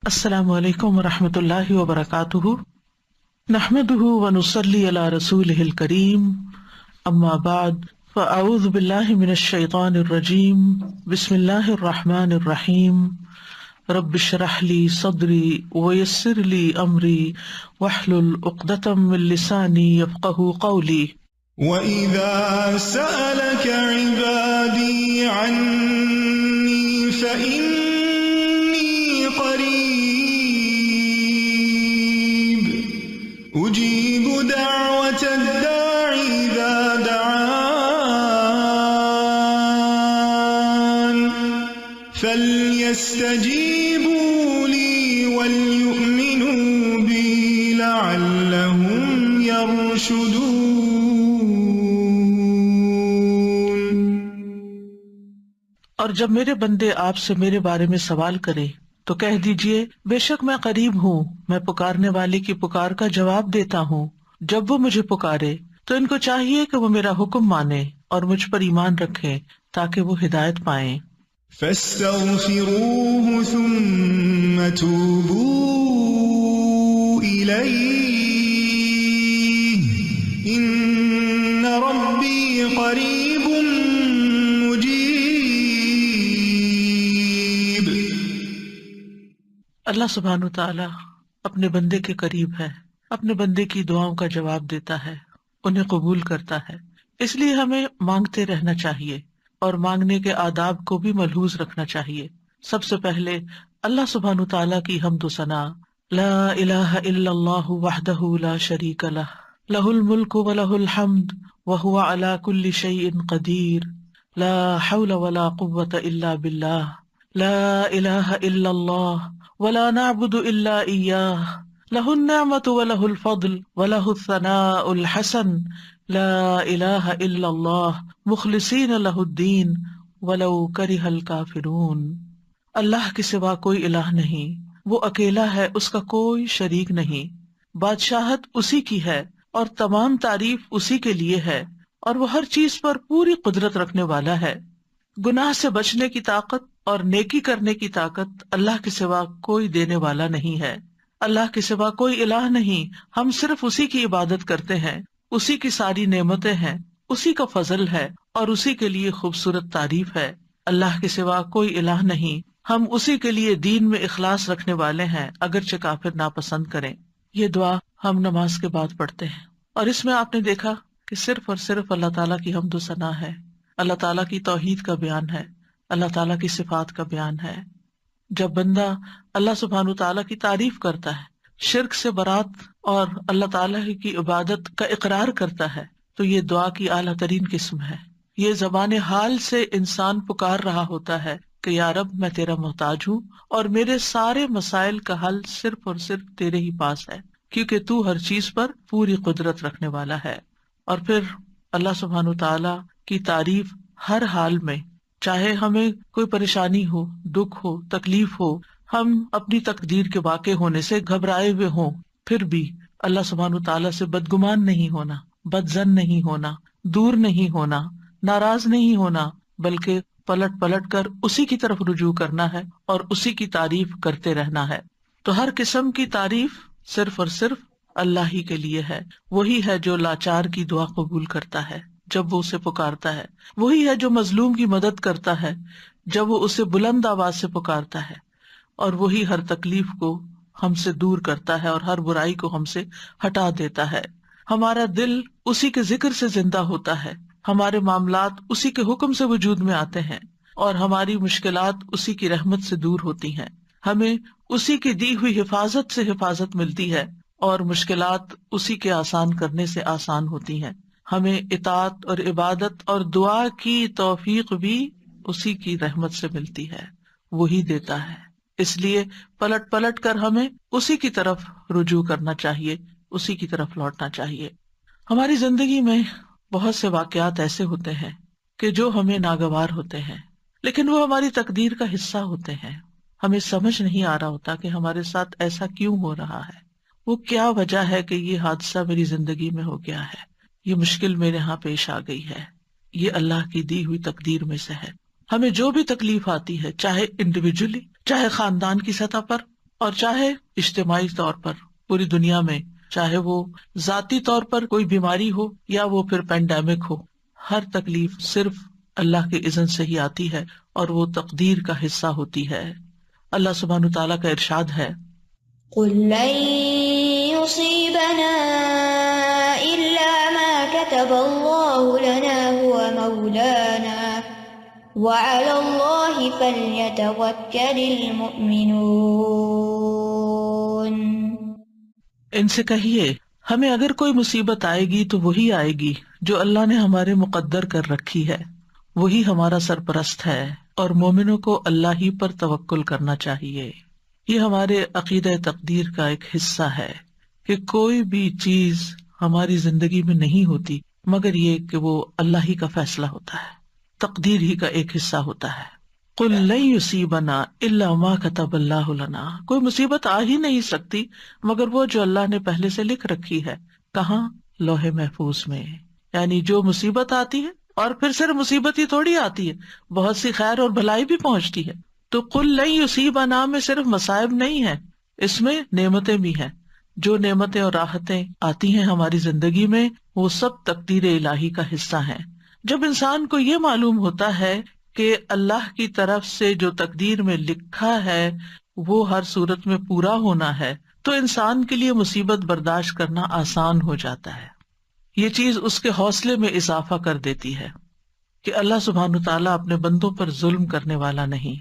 السلام علیکم ورحمۃ اللہ وبرکاتہ، نحمده ونصلی علی رسولہ الکریم، اما بعد فاعوذ باللہ من الشیطان الرجیم، بسم اللہ الرحمن الرحیم، رب اشرح لی صدری ویسر لی امری واحلل عقدۃ من لسانی یفقهوا قولی۔ وَإِذَا سَأَلَكَ عِبَادِي عَنِّي فَإِنِّي قَرِيبٌ أُجِيبُ دَعْوَةَ الدَّاعِ إِذَا دَعَانِ فَلْيَسْتَجِيبُوا لِي وَلْيُؤْمِنُوا بِي لَعَلَّهُمْ يَرْشُدُونَ۔ اور جب میرے بندے آپ سے میرے بارے میں سوال کریں تو کہہ دیجئے، بے شک میں قریب ہوں، میں پکارنے والے کی پکار کا جواب دیتا ہوں۔ جب وہ مجھے پکارے تو ان کو چاہیے کہ وہ میرا حکم مانے اور مجھ پر ایمان رکھیں تاکہ وہ ہدایت پائیں۔ فَاسْتَغْفِرُوهُ ثُمَّ تُوبُوا إِلَيْهِ إِنَّ رَبِّي قَرِيبٌ مُجِيبٌ۔ اللہ سبحانہ وتعالی اپنے بندے کے قریب ہے، اپنے بندے کی دعاؤں کا جواب دیتا ہے، انہیں قبول کرتا ہے۔ اس لیے ہمیں مانگتے رہنا چاہیے اور مانگنے کے آداب کو بھی ملحوظ رکھنا چاہیے۔ سب سے پہلے اللہ سبحانہ وتعالی کی حمد و ثنا، لا الہ الا اللہ وحدہ لا شریک لہ، لہ الملک ولہ الحمد وہو علی کل شیء قدیر، لا حول ولا قوة الا باللہ، لا الہ الا اللہ ولا نعبد الا ایاہ، لہ النعمۃ ولہ الفضل ولہ الثناء الحسن، لا الہ الا اللہ مخلصین لہ الدین ولو کرہ الکافرون۔ اللہ کے سوا کوئی الہ نہیں، وہ اکیلا ہے، اس کا کوئی شریک نہیں، بادشاہت اسی کی ہے اور تمام تعریف اسی کے لیے ہے، اور وہ ہر چیز پر پوری قدرت رکھنے والا ہے۔ گناہ سے بچنے کی طاقت اور نیکی کرنے کی طاقت اللہ کے سوا کوئی دینے والا نہیں ہے۔ اللہ کے سوا کوئی الہ نہیں، ہم صرف اسی کی عبادت کرتے ہیں، اسی کی ساری نعمتیں ہیں، اسی کا فضل ہے اور اسی کے لیے خوبصورت تعریف ہے۔ اللہ کے سوا کوئی الہ نہیں، ہم اسی کے لیے دین میں اخلاص رکھنے والے ہیں اگرچہ کافر ناپسند کریں۔ یہ دعا ہم نماز کے بعد پڑھتے ہیں، اور اس میں آپ نے دیکھا کہ صرف اور صرف اللہ تعالیٰ کی حمد و ثنا ہے، اللہ تعالیٰ کی توحید کا بیان ہے، اللہ تعالیٰ کی صفات کا بیان ہے۔ جب بندہ اللہ سبحانہ تعالیٰ کی تعریف کرتا ہے، شرک سے برات اور اللہ تعالیٰ کی عبادت کا اقرار کرتا ہے، تو یہ دعا کی اعلیٰ ترین قسم ہے۔ یہ زبان حال سے انسان پکار رہا ہوتا ہے کہ یا رب میں تیرا محتاج ہوں اور میرے سارے مسائل کا حل صرف اور صرف تیرے ہی پاس ہے، کیونکہ تو ہر چیز پر پوری قدرت رکھنے والا ہے۔ اور پھر اللہ سبحانہ تعالیٰ کی تعریف ہر حال میں، چاہے ہمیں کوئی پریشانی ہو، دکھ ہو، تکلیف ہو، ہم اپنی تقدیر کے واقع ہونے سے گھبرائے ہوئے ہوں، پھر بھی اللہ سبحانہ تعالیٰ سے بدگمان نہیں ہونا، بدظن نہیں ہونا، دور نہیں ہونا، ناراض نہیں ہونا، بلکہ پلٹ پلٹ کر اسی کی طرف رجوع کرنا ہے اور اسی کی تعریف کرتے رہنا ہے۔ تو ہر قسم کی تعریف صرف اور صرف اللہ ہی کے لیے ہے۔ وہی ہے جو لاچار کی دعا قبول کرتا ہے جب وہ اسے پکارتا ہے، وہی ہے جو مظلوم کی مدد کرتا ہے جب وہ اسے بلند آواز سے پکارتا ہے، اور وہی ہر تکلیف کو ہم سے دور کرتا ہے اور ہر برائی کو ہم سے ہٹا دیتا ہے۔ ہمارا دل اسی کے ذکر سے زندہ ہوتا ہے، ہمارے معاملات اسی کے حکم سے وجود میں آتے ہیں، اور ہماری مشکلات اسی کی رحمت سے دور ہوتی ہیں۔ ہمیں اسی کی دی ہوئی حفاظت سے حفاظت ملتی ہے اور مشکلات اسی کے آسان کرنے سے آسان ہوتی ہیں۔ ہمیں اطاعت اور عبادت اور دعا کی توفیق بھی اسی کی رحمت سے ملتی ہے، وہی دیتا ہے۔ اس لیے پلٹ پلٹ کر ہمیں اسی کی طرف رجوع کرنا چاہیے، اسی کی طرف لوٹنا چاہیے۔ ہماری زندگی میں بہت سے واقعات ایسے ہوتے ہیں کہ جو ہمیں ناگوار ہوتے ہیں، لیکن وہ ہماری تقدیر کا حصہ ہوتے ہیں۔ ہمیں سمجھ نہیں آ رہا ہوتا کہ ہمارے ساتھ ایسا کیوں ہو رہا ہے، وہ کیا وجہ ہے کہ یہ حادثہ میری زندگی میں ہو گیا ہے، یہ مشکل میرے ہاں پیش آ گئی ہے، یہ اللہ کی دی ہوئی تقدیر میں سے ہے۔ ہمیں جو بھی تکلیف آتی ہے، چاہے انڈیویجولی، چاہے خاندان کی سطح پر، اور چاہے اجتماعی طور پر پوری دنیا میں، چاہے وہ ذاتی طور پر کوئی بیماری ہو یا وہ پھر پینڈیمک ہو، ہر تکلیف صرف اللہ کے اذن سے ہی آتی ہے اور وہ تقدیر کا حصہ ہوتی ہے۔ اللہ سبحانہ تعالیٰ کا ارشاد ہے، قل لن يصيبنا إلا ما كتب الله لنا هو مولانا وعلى الله فليتوكل المؤمنون۔ ان سے کہیے ہمیں اگر کوئی مصیبت آئے گی تو وہی آئے گی جو اللہ نے ہمارے مقدر کر رکھی ہے، وہی ہمارا سرپرست ہے، اور مومنوں کو اللہ ہی پر توکل کرنا چاہیے۔ یہ ہمارے عقیدہ تقدیر کا ایک حصہ ہے کہ کوئی بھی چیز ہماری زندگی میں نہیں ہوتی مگر یہ کہ وہ اللہ ہی کا فیصلہ ہوتا ہے، تقدیر ہی کا ایک حصہ ہوتا ہے۔ قل لن یصیبنا الا ما كتب اللہ لنا، کوئی مصیبت آ ہی نہیں سکتی مگر وہ جو اللہ نے پہلے سے لکھ رکھی ہے۔ کہاں؟ لوح محفوظ میں۔ یعنی جو مصیبت آتی ہے، اور پھر صرف مصیبت ہی تھوڑی آتی ہے، بہت سی خیر اور بھلائی بھی پہنچتی ہے۔ تو قل لن یصیبنا میں صرف مصائب نہیں ہے، اس میں نعمتیں بھی ہیں۔ جو نعمتیں اور راحتیں آتی ہیں ہماری زندگی میں وہ سب تقدیر الہی کا حصہ ہیں۔ جب انسان کو یہ معلوم ہوتا ہے کہ اللہ کی طرف سے جو تقدیر میں لکھا ہے وہ ہر صورت میں پورا ہونا ہے، تو انسان کے لیے مصیبت برداشت کرنا آسان ہو جاتا ہے۔ یہ چیز اس کے حوصلے میں اضافہ کر دیتی ہے کہ اللہ سبحانہ تعالیٰ اپنے بندوں پر ظلم کرنے والا نہیں۔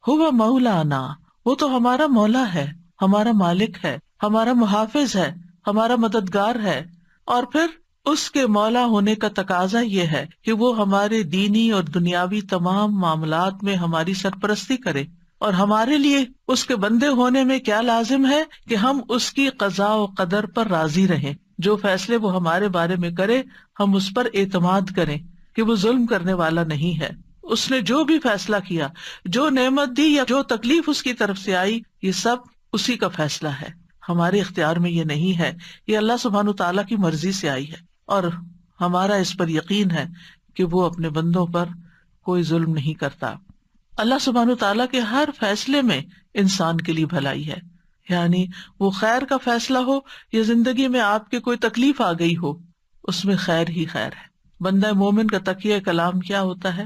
ہوا مولانا، وہ تو ہمارا مولا ہے، ہمارا مالک ہے، ہمارا محافظ ہے، ہمارا مددگار ہے، اور پھر اس کے مولا ہونے کا تقاضا یہ ہے کہ وہ ہمارے دینی اور دنیاوی تمام معاملات میں ہماری سرپرستی کرے، اور ہمارے لیے اس کے بندے ہونے میں کیا لازم ہے کہ ہم اس کی قضاء و قدر پر راضی رہیں۔ جو فیصلے وہ ہمارے بارے میں کرے ہم اس پر اعتماد کریں کہ وہ ظلم کرنے والا نہیں ہے۔ اس نے جو بھی فیصلہ کیا، جو نعمت دی یا جو تکلیف اس کی طرف سے آئی، یہ سب اسی کا فیصلہ ہے، ہمارے اختیار میں یہ نہیں ہے، یہ اللہ سبحانہ تعالیٰ کی مرضی سے آئی ہے، اور ہمارا اس پر یقین ہے کہ وہ اپنے بندوں پر کوئی ظلم نہیں کرتا۔ اللہ سبحانہ تعالیٰ کے ہر فیصلے میں انسان کے لیے بھلائی ہے، یعنی وہ خیر کا فیصلہ ہو یا زندگی میں آپ کے کوئی تکلیف آ گئی ہو، اس میں خیر ہی خیر ہے۔ بندہ مومن کا تقیہ کلام کیا ہوتا ہے؟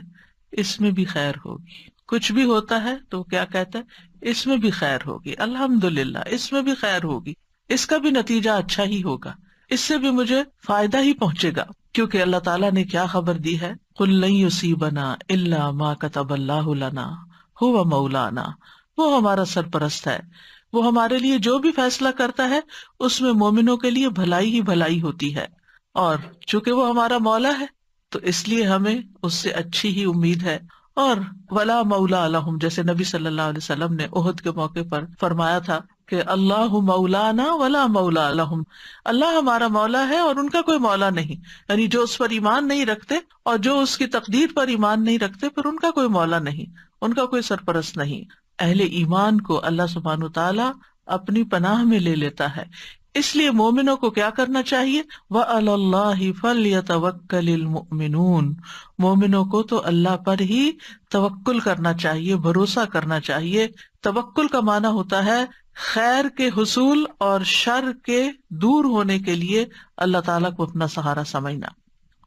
اس میں بھی خیر ہوگی۔ کچھ بھی ہوتا ہے تو کیا کہتا ہے؟ اس میں بھی خیر ہوگی، الحمدللہ اس میں بھی خیر ہوگی، اس کا بھی نتیجہ اچھا ہی ہوگا، اس سے بھی مجھے فائدہ ہی پہنچے گا، کیونکہ اللہ تعالیٰ نے کیا خبر دی ہے؟ قل لن یصیبنا الا ما كتب اللہ لنا هو مولانا، وہ ہمارا سرپرست ہے، وہ ہمارے لیے جو بھی فیصلہ کرتا ہے اس میں مومنوں کے لیے بھلائی ہی بھلائی ہوتی ہے، اور چونکہ وہ ہمارا مولا ہے تو اس لیے ہمیں اس سے اچھی ہی امید ہے۔ اور ولا مولا لہم، جیسے نبی صلی اللہ علیہ وسلم نے احد کے موقع پر فرمایا تھا کہ اللہ مولانا ولا مولا لہم، اللہ ہمارا مولا ہے اور ان کا کوئی مولا نہیں، یعنی جو اس پر ایمان نہیں رکھتے اور جو اس کی تقدیر پر ایمان نہیں رکھتے پھر ان کا کوئی مولا نہیں، ان کا کوئی سرپرست نہیں۔ اہل ایمان کو اللہ سبحانہ تعالیٰ اپنی پناہ میں لے لیتا ہے، اس لیے مومنوں کو کیا کرنا چاہیے؟ وَعَلَى اللَّهِ فَلْيَتَوَكَّلِ الْمُؤْمِنُونَ، مومنوں کو تو اللہ پر ہی توکل کرنا چاہیے، بھروسہ کرنا چاہیے۔ توکل کا معنی ہوتا ہے خیر کے حصول اور شر کے دور ہونے کے لیے اللہ تعالیٰ کو اپنا سہارا سمجھنا،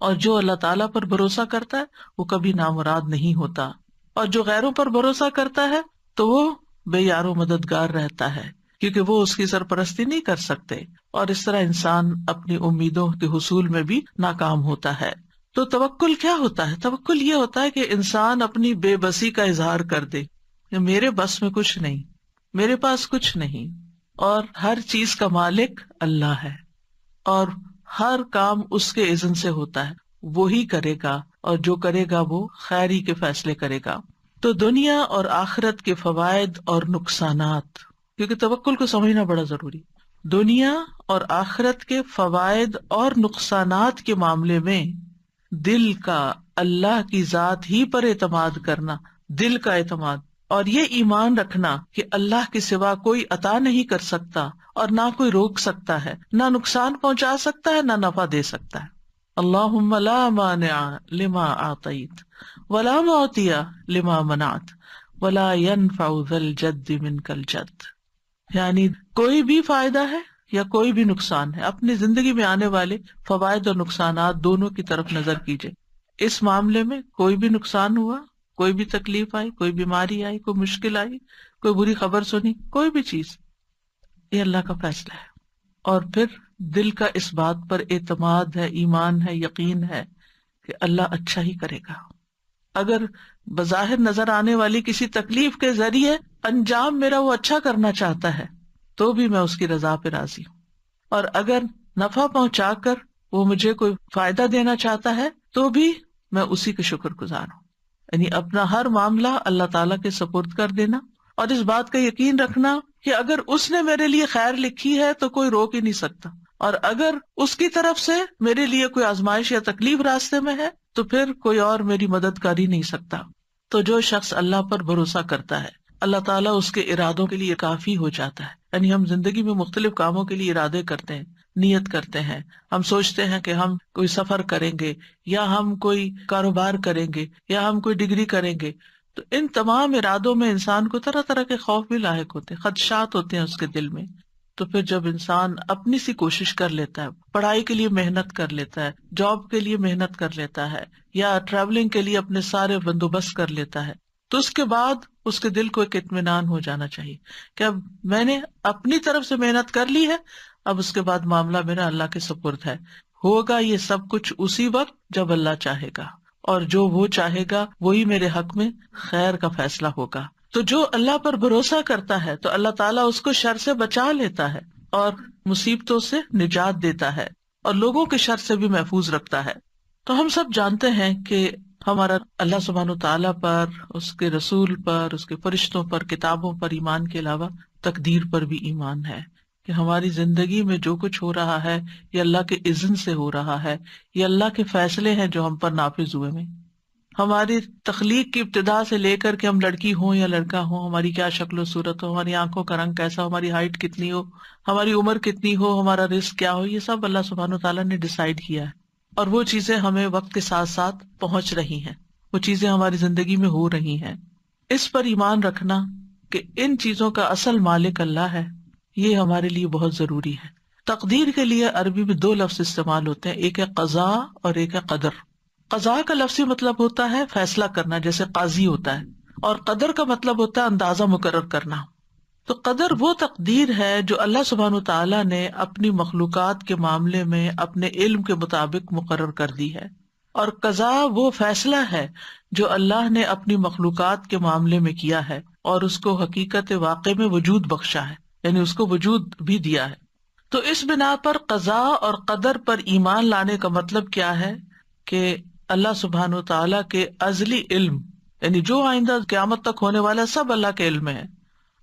اور جو اللہ تعالیٰ پر بھروسہ کرتا ہے وہ کبھی نامراد نہیں ہوتا، اور جو غیروں پر بھروسہ کرتا ہے تو وہ بے یار و مددگار رہتا ہے، کیونکہ وہ اس کی سرپرستی نہیں کر سکتے، اور اس طرح انسان اپنی امیدوں کے حصول میں بھی ناکام ہوتا ہے۔ تو توکل کیا ہوتا ہے؟ توکل یہ ہوتا ہے کہ انسان اپنی بے بسی کا اظہار کر دے کہ میرے بس میں کچھ نہیں، میرے پاس کچھ نہیں، اور ہر چیز کا مالک اللہ ہے، اور ہر کام اس کے اذن سے ہوتا ہے، وہی کرے گا، اور جو کرے گا وہ خیر ہی کے فیصلے کرے گا۔ تو دنیا اور آخرت کے فوائد اور نقصانات، کیونکہ توکل کو سمجھنا بڑا ضروری، دنیا اور آخرت کے فوائد اور نقصانات کے معاملے میں دل کا اللہ کی ذات ہی پر اعتماد کرنا، دل کا اعتماد، اور یہ ایمان رکھنا کہ اللہ کے سوا کوئی عطا نہیں کر سکتا اور نہ کوئی روک سکتا ہے، نہ نقصان پہنچا سکتا ہے، نہ نفع دے سکتا ہے۔ اللہم لا مانع لما اعطیت ولا معطی لما منعت ولا ينفع ذا الجد منک الجد۔ یعنی کوئی بھی فائدہ ہے یا کوئی بھی نقصان ہے، اپنی زندگی میں آنے والے فوائد اور نقصانات دونوں کی طرف نظر کیجیے. اس معاملے میں کوئی بھی نقصان ہوا، کوئی بھی تکلیف آئی، کوئی بیماری آئی، کوئی مشکل آئی، کوئی بری خبر سنی، کوئی بھی چیز، یہ اللہ کا فیصلہ ہے. اور پھر دل کا اس بات پر اعتماد ہے، ایمان ہے، یقین ہے کہ اللہ اچھا ہی کرے گا. اگر بظاہر نظر آنے والی کسی تکلیف کے ذریعے انجام میرا وہ اچھا کرنا چاہتا ہے تو بھی میں اس کی رضا پہ راضی ہوں، اور اگر نفع پہنچا کر وہ مجھے کوئی فائدہ دینا چاہتا ہے تو بھی میں اسی کے شکر گزار ہوں. یعنی اپنا ہر معاملہ اللہ تعالیٰ کے سپرد کر دینا، اور اس بات کا یقین رکھنا کہ اگر اس نے میرے لیے خیر لکھی ہے تو کوئی روک ہی نہیں سکتا، اور اگر اس کی طرف سے میرے لیے کوئی آزمائش یا تکلیف راستے میں ہے تو پھر کوئی اور میری مدد کر ہی نہیں سکتا. تو جو شخص اللہ پر بھروسہ کرتا ہے، اللہ تعالیٰ اس کے ارادوں کے لیے کافی ہو جاتا ہے. یعنی ہم زندگی میں مختلف کاموں کے لیے ارادے کرتے ہیں، نیت کرتے ہیں، ہم سوچتے ہیں کہ ہم کوئی سفر کریں گے، یا ہم کوئی کاروبار کریں گے، یا ہم کوئی ڈگری کریں گے. تو ان تمام ارادوں میں انسان کو طرح طرح کے خوف بھی لاحق ہوتے ہیں، خدشات ہوتے ہیں اس کے دل میں. تو پھر جب انسان اپنی سی کوشش کر لیتا ہے، پڑھائی کے لیے محنت کر لیتا ہے، جاب کے لیے محنت کر لیتا ہے، یا ٹریولنگ کے لیے اپنے سارے بندوبست کر لیتا ہے، تو اس کے بعد اس کے دل کو ایک اطمینان ہو جانا چاہیے کہ اب میں نے اپنی طرف سے محنت کر لی ہے، اب اس کے بعد معاملہ میرا اللہ کے سپرد ہے. ہوگا یہ سب کچھ اسی وقت جب اللہ چاہے گا، اور جو وہ چاہے گا وہی میرے حق میں خیر کا فیصلہ ہوگا. تو جو اللہ پر بھروسہ کرتا ہے تو اللہ تعالیٰ اس کو شر سے بچا لیتا ہے اور مصیبتوں سے نجات دیتا ہے اور لوگوں کے شر سے بھی محفوظ رکھتا ہے. تو ہم سب جانتے ہیں کہ ہمارا اللہ سبحانہ تعالیٰ پر، اس کے رسول پر، اس کے فرشتوں پر، کتابوں پر ایمان کے علاوہ تقدیر پر بھی ایمان ہے کہ ہماری زندگی میں جو کچھ ہو رہا ہے یہ اللہ کے اذن سے ہو رہا ہے، یہ اللہ کے فیصلے ہیں جو ہم پر نافذ ہوئے ہیں. ہماری تخلیق کی ابتدا سے لے کر کے ہم لڑکی ہوں یا لڑکا ہوں، ہماری کیا شکل و صورت ہو، ہماری آنکھوں کا رنگ کیسا ہو، ہماری ہائٹ کتنی ہو، ہماری عمر کتنی ہو، ہمارا رزق کیا ہو، یہ سب اللہ سبحانہ تعالیٰ نے ڈیسائیڈ کیا ہے. اور وہ چیزیں ہمیں وقت کے ساتھ ساتھ پہنچ رہی ہیں، وہ چیزیں ہماری زندگی میں ہو رہی ہیں. اس پر ایمان رکھنا کہ ان چیزوں کا اصل مالک اللہ ہے، یہ ہمارے لیے بہت ضروری ہے. تقدیر کے لیے عربی میں 2 لفظ استعمال ہوتے ہیں، ایک ہے قضاء اور ایک ہے قدر. قضاء کا لفظی مطلب ہوتا ہے فیصلہ کرنا، جیسے قاضی ہوتا ہے، اور قدر کا مطلب ہوتا ہے اندازہ مقرر کرنا. تو قدر وہ تقدیر ہے جو اللہ سبحانہ تعالیٰ نے اپنی مخلوقات کے معاملے میں اپنے علم کے مطابق مقرر کر دی ہے، اور قضاء وہ فیصلہ ہے جو اللہ نے اپنی مخلوقات کے معاملے میں کیا ہے اور اس کو حقیقت واقع میں وجود بخشا ہے، یعنی اس کو وجود بھی دیا ہے. تو اس بنا پر قضاء اور قدر پر ایمان لانے کا مطلب کیا ہے کہ اللہ سبحانہ وتعالیٰ کے ازلی علم، یعنی جو آئندہ قیامت تک ہونے والا سب اللہ کے علم میں ہے،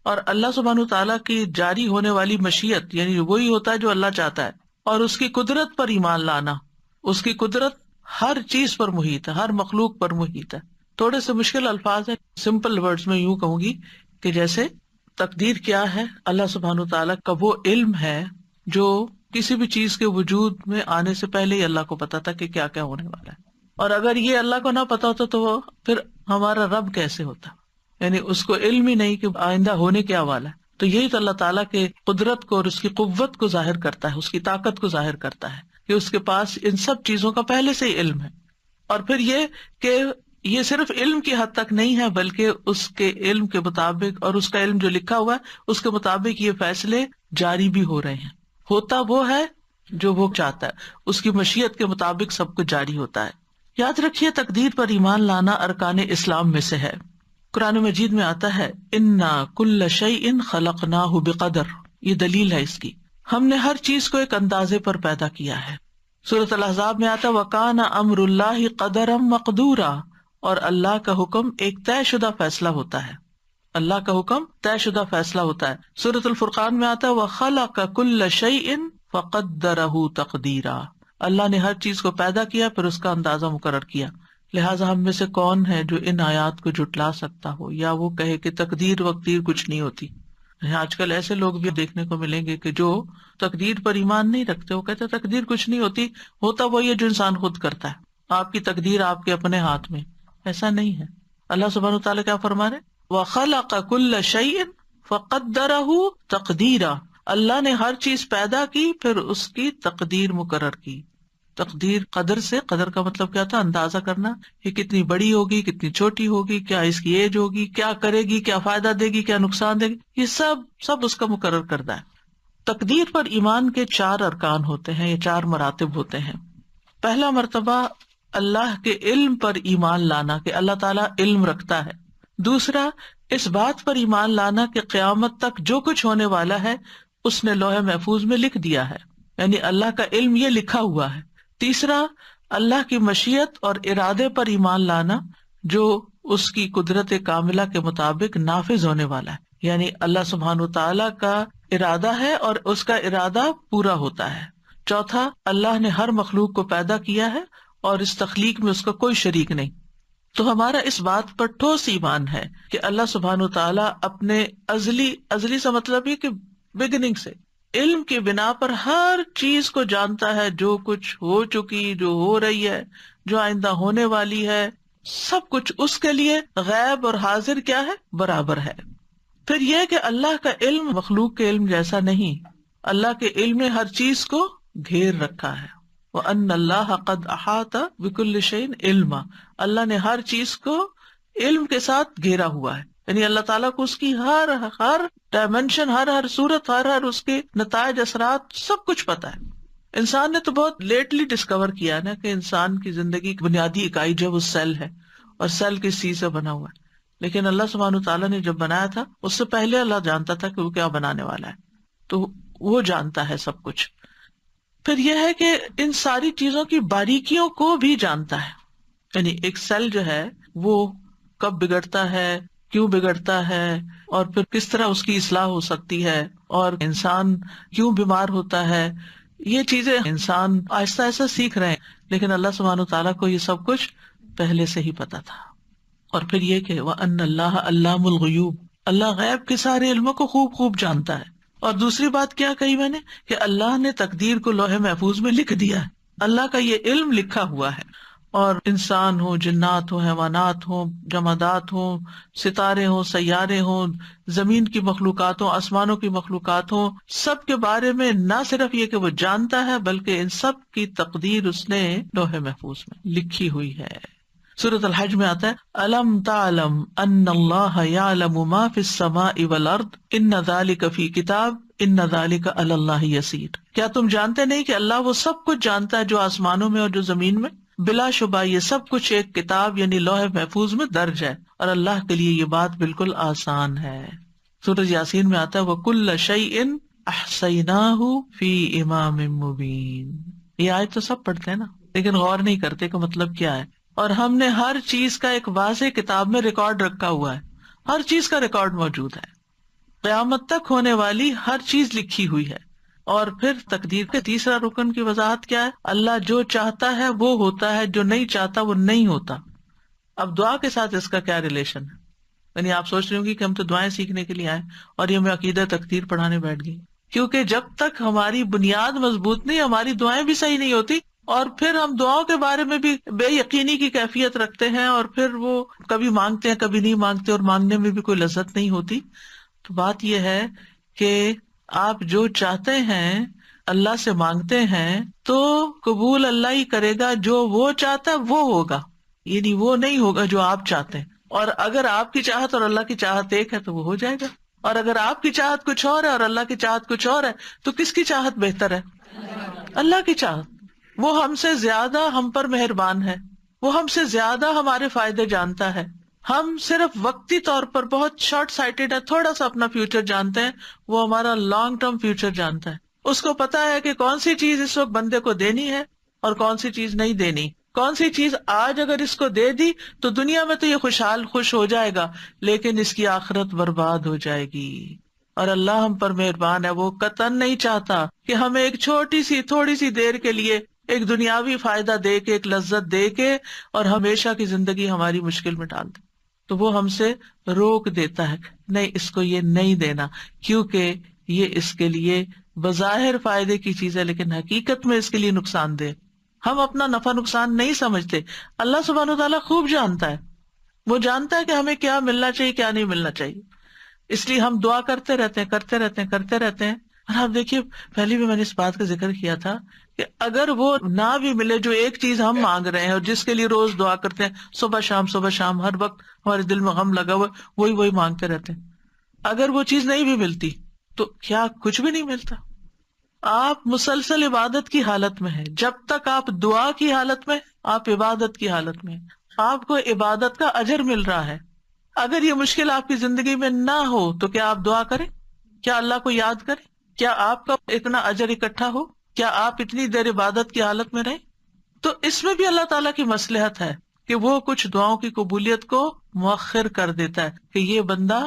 اور اللہ سبحانہ وتعالیٰ کی جاری ہونے والی مشیت، یعنی وہی ہوتا ہے جو اللہ چاہتا ہے، اور اس کی قدرت پر ایمان لانا. اس کی قدرت ہر چیز پر محیط ہے، ہر مخلوق پر محیط ہے. تھوڑے سے مشکل الفاظ ہیں، سمپل ورڈز میں یوں کہوں گی کہ جیسے تقدیر کیا ہے، اللہ سبحانہ وتعالیٰ کا وہ علم ہے جو کسی بھی چیز کے وجود میں آنے سے پہلے ہی اللہ کو پتا تھا کہ کیا کیا ہونے والا ہے. اور اگر یہ اللہ کو نہ پتا ہوتا تو وہ پھر ہمارا رب کیسے ہوتا، یعنی اس کو علم ہی نہیں کہ آئندہ ہونے کیا والا ہے. تو یہی تو اللہ تعالیٰ کے قدرت کو اور اس کی قوت کو ظاہر کرتا ہے، اس کی طاقت کو ظاہر کرتا ہے کہ اس کے پاس ان سب چیزوں کا پہلے سے ہی علم ہے. اور پھر یہ کہ یہ صرف علم کی حد تک نہیں ہے، بلکہ اس کے علم کے مطابق اور اس کا علم جو لکھا ہوا ہے اس کے مطابق یہ فیصلے جاری بھی ہو رہے ہیں. ہوتا وہ ہے جو وہ چاہتا ہے، اس کی مشیت کے مطابق سب کچھ جاری ہوتا ہے. یاد رکھیے تقدیر پر ایمان لانا ارکان اسلام میں سے ہے. قرآن مجید میں آتا ہے انا کل شیء خلقناہ بقدر، یہ دلیل ہے اس کی، ہم نے ہر چیز کو ایک اندازے پر پیدا کیا ہے. سورۃ الاحزاب میں آتا ہے وکان امر اللہ قدرا مقدورا، اور اللہ کا حکم ایک طے شدہ فیصلہ ہوتا ہے، اللہ کا حکم طے شدہ فیصلہ ہوتا ہے. سورۃ الفرقان میں آتا ہے وخلق کل شیء فقدرہ تقدیرا، اللہ نے ہر چیز کو پیدا کیا پھر اس کا اندازہ مقرر کیا. لہٰذا ہم میں سے کون ہے جو ان آیات کو جھٹلا سکتا ہو یا وہ کہے کہ تقدیر وقدیر کچھ نہیں ہوتی. آج کل ایسے لوگ بھی دیکھنے کو ملیں گے کہ جو تقدیر پر ایمان نہیں رکھتے، وہ کہتے ہیں تقدیر کچھ نہیں ہوتی، ہوتا وہی ہے جو انسان خود کرتا ہے، آپ کی تقدیر آپ کے اپنے ہاتھ میں. ایسا نہیں ہے. اللہ سبحانہ وتعالیٰ کیا فرما رہے وَخَلَقَ كُلَّ شَيْءٍ فقدرہ تقدیرا، اللہ نے ہر چیز پیدا کی پھر اس کی تقدیر مقرر کی. تقدیر قدر سے، قدر کا مطلب کیا تھا؟ اندازہ کرنا، یہ کتنی بڑی ہوگی، کتنی چھوٹی ہوگی، کیا اس کی ایج ہوگی، کیا کرے گی، کیا فائدہ دے گی، کیا نقصان دے گی، یہ سب اس کا مقرر کردہ ہے. تقدیر پر ایمان کے 4 ارکان ہوتے ہیں، یہ 4 مراتب ہوتے ہیں. پہلا مرتبہ اللہ کے علم پر ایمان لانا کہ اللہ تعالیٰ علم رکھتا ہے. دوسرا اس بات پر ایمان لانا کہ قیامت تک جو کچھ ہونے والا ہے اس نے لوح محفوظ میں لکھ دیا ہے، یعنی اللہ کا علم یہ لکھا ہوا ہے. تیسرا اللہ کی مشیت اور ارادے پر ایمان لانا جو اس کی قدرت کاملہ کے مطابق نافذ ہونے والا ہے، یعنی اللہ سبحانہ وتعالیٰ کا ارادہ ہے اور اس کا ارادہ پورا ہوتا ہے. چوتھا اللہ نے ہر مخلوق کو پیدا کیا ہے اور اس تخلیق میں اس کا کوئی شریک نہیں. تو ہمارا اس بات پر ٹھوس ایمان ہے کہ اللہ سبحانہ وتعالیٰ اپنے ازلی سے مطلب یہ کہ بگننگ سے علم کی بنا پر ہر چیز کو جانتا ہے، جو کچھ ہو چکی، جو ہو رہی ہے، جو آئندہ ہونے والی ہے، سب کچھ اس کے لیے غیب اور حاضر کیا ہے؟ برابر ہے. پھر یہ کہ اللہ کا علم مخلوق کے علم جیسا نہیں، اللہ کے علم نے ہر چیز کو گھیر رکھا ہے. وَأَنَّ اللَّهَ قَدْ أَحَاطَ بِكُلِّ شَيْءٍ عِلْمًا، اللہ نے ہر چیز کو علم کے ساتھ گھیرا ہوا ہے، یعنی اللہ تعالیٰ کو اس کی ہر ڈائمینشن، ہر صورت، ہر اس کے نتائج، اثرات، سب کچھ پتا ہے. انسان نے تو بہت لیٹلی ڈسکور کیا نا کہ انسان کی زندگی کی بنیادی اکائی جو وہ سیل ہے، اور سیل کس چیز سے بنا ہوا ہے. لیکن اللہ سبحانہ تعالیٰ نے جب بنایا تھا اس سے پہلے اللہ جانتا تھا کہ وہ کیا بنانے والا ہے، تو وہ جانتا ہے سب کچھ. پھر یہ ہے کہ ان ساری چیزوں کی باریکیوں کو بھی جانتا ہے، یعنی ایک سیل جو ہے وہ کب بگڑتا ہے، کیوں بگڑتا ہے، اور پھر کس طرح اس کی اصلاح ہو سکتی ہے، اور انسان کیوں بیمار ہوتا ہے. یہ چیزیں انسان آہستہ آہستہ سیکھ رہے ہیں، لیکن اللہ سبحانہ تعالیٰ کو یہ سب کچھ پہلے سے ہی پتا تھا. اور پھر یہ کہ وَأَنَّ اللَّهَ عَلَّامُ الْغُيُوبِ، اللہ غیب کے سارے علموں کو خوب جانتا ہے. اور دوسری بات کیا کہی میں نے کہ اللہ نے تقدیر کو لوح محفوظ میں لکھ دیا ہے، اللہ کا یہ علم لکھا ہوا ہے. اور انسان ہو، جنات ہو، حیوانات ہوں، جمادات ہوں، ستارے ہوں، سیارے ہوں، زمین کی مخلوقات ہوں، آسمانوں کی مخلوقات ہوں، سب کے بارے میں نہ صرف یہ کہ وہ جانتا ہے بلکہ ان سب کی تقدیر اس نے لوح محفوظ میں لکھی ہوئی ہے. سورۃ الحج میں آتا ہے الم تعلم ان اللہ یعلم ما فی السماء والارض ان ذلک فی کتاب ان ذلک علی اللہ یسیر. کیا تم جانتے نہیں کہ اللہ وہ سب کچھ جانتا ہے جو آسمانوں میں اور جو زمین میں؟ بلا شبہ یہ سب کچھ ایک کتاب یعنی لوح محفوظ میں درج ہے، اور اللہ کے لیے یہ بات بالکل آسان ہے. سورۃ یاسین میں آتا ہے وَكُلَّ شَيْءٍ أَحْصَيْنَاهُ فِي إِمَامٍ مُبِينٍ. یہ آیت تو سب پڑھتے ہیں نا، لیکن غور نہیں کرتے کہ مطلب کیا ہے. اور ہم نے ہر چیز کا ایک واضح کتاب میں ریکارڈ رکھا ہوا ہے، ہر چیز کا ریکارڈ موجود ہے، قیامت تک ہونے والی ہر چیز لکھی ہوئی ہے. اور پھر تقدیر کے تیسرا رکن کی وضاحت کیا ہے؟ اللہ جو چاہتا ہے وہ ہوتا ہے، جو نہیں چاہتا وہ نہیں ہوتا. اب دعا کے ساتھ اس کا کیا ریلیشن ہے؟ یعنی آپ سوچ رہے ہوں گے کہ ہم تو دعائیں سیکھنے کے لیے آئے اور یہ میں عقیدہ تقدیر پڑھانے بیٹھ گئی، کیونکہ جب تک ہماری بنیاد مضبوط نہیں، ہماری دعائیں بھی صحیح نہیں ہوتی، اور پھر ہم دعاؤں کے بارے میں بھی بے یقینی کی کیفیت رکھتے ہیں، اور پھر وہ کبھی مانگتے ہیں کبھی نہیں مانگتے، اور مانگنے میں بھی کوئی لذت نہیں ہوتی. تو بات یہ ہے کہ آپ جو چاہتے ہیں اللہ سے مانگتے ہیں تو قبول اللہ ہی کرے گا، جو وہ چاہتا ہے وہ ہوگا، یعنی وہ نہیں ہوگا جو آپ چاہتے ہیں. اور اگر آپ کی چاہت اور اللہ کی چاہت ایک ہے تو وہ ہو جائے گا، اور اگر آپ کی چاہت کچھ اور ہے اور اللہ کی چاہت کچھ اور ہے تو کس کی چاہت بہتر ہے؟ اللہ کی چاہت. وہ ہم سے زیادہ ہم پر مہربان ہے، وہ ہم سے زیادہ ہمارے فائدے جانتا ہے. ہم صرف وقتی طور پر بہت شارٹ سائٹڈ ہے، تھوڑا سا اپنا فیوچر جانتے ہیں، وہ ہمارا لانگ ٹرم فیوچر جانتا ہے. اس کو پتا ہے کہ کون سی چیز اس وقت بندے کو دینی ہے اور کون سی چیز نہیں دینی. کون سی چیز آج اگر اس کو دے دی تو دنیا میں تو یہ خوش ہو جائے گا، لیکن اس کی آخرت برباد ہو جائے گی. اور اللہ ہم پر مہربان ہے، وہ قطعاً نہیں چاہتا کہ ہمیں ایک چھوٹی سی تھوڑی سی دیر کے لیے ایک دنیاوی فائدہ دے کے، ایک لذت دے کے، اور ہمیشہ کی زندگی ہماری مشکل میں ڈال دے. تو وہ ہم سے روک دیتا ہے، نہیں اس کو یہ نہیں دینا، کیونکہ یہ اس کے لیے بظاہر فائدے کی چیز ہے لیکن حقیقت میں اس کے لیے نقصان دہ. ہم اپنا نفع نقصان نہیں سمجھتے، اللہ سبحانہ وتعالیٰ خوب جانتا ہے، وہ جانتا ہے کہ ہمیں کیا ملنا چاہیے کیا نہیں ملنا چاہیے. اس لیے ہم دعا کرتے رہتے ہیں. اور آپ دیکھیے پہلے بھی میں نے اس بات کا ذکر کیا تھا کہ اگر وہ نہ بھی ملے جو ایک چیز ہم مانگ رہے ہیں اور جس کے لیے روز دعا کرتے ہیں صبح شام ہر وقت ہمارے دل میں غم لگا ہوا وہی مانگتے رہتے ہیں، اگر وہ چیز نہیں بھی ملتی تو کیا کچھ بھی نہیں ملتا؟ آپ مسلسل عبادت کی حالت میں ہیں، جب تک آپ دعا کی حالت میں، آپ عبادت کی حالت میں، آپ کو عبادت کا اجر مل رہا ہے. اگر یہ مشکل آپ کی زندگی میں نہ ہو تو کیا آپ دعا کریں؟ کیا اللہ کو یاد کریں؟ کیا آپ کا اتنا اجر اکٹھا ہو؟ کیا آپ اتنی دیر عبادت کی حالت میں رہیں؟ تو اس میں بھی اللہ تعالیٰ کی مصلحت ہے کہ وہ کچھ دعاؤں کی قبولیت کو مؤخر کر دیتا ہے کہ یہ بندہ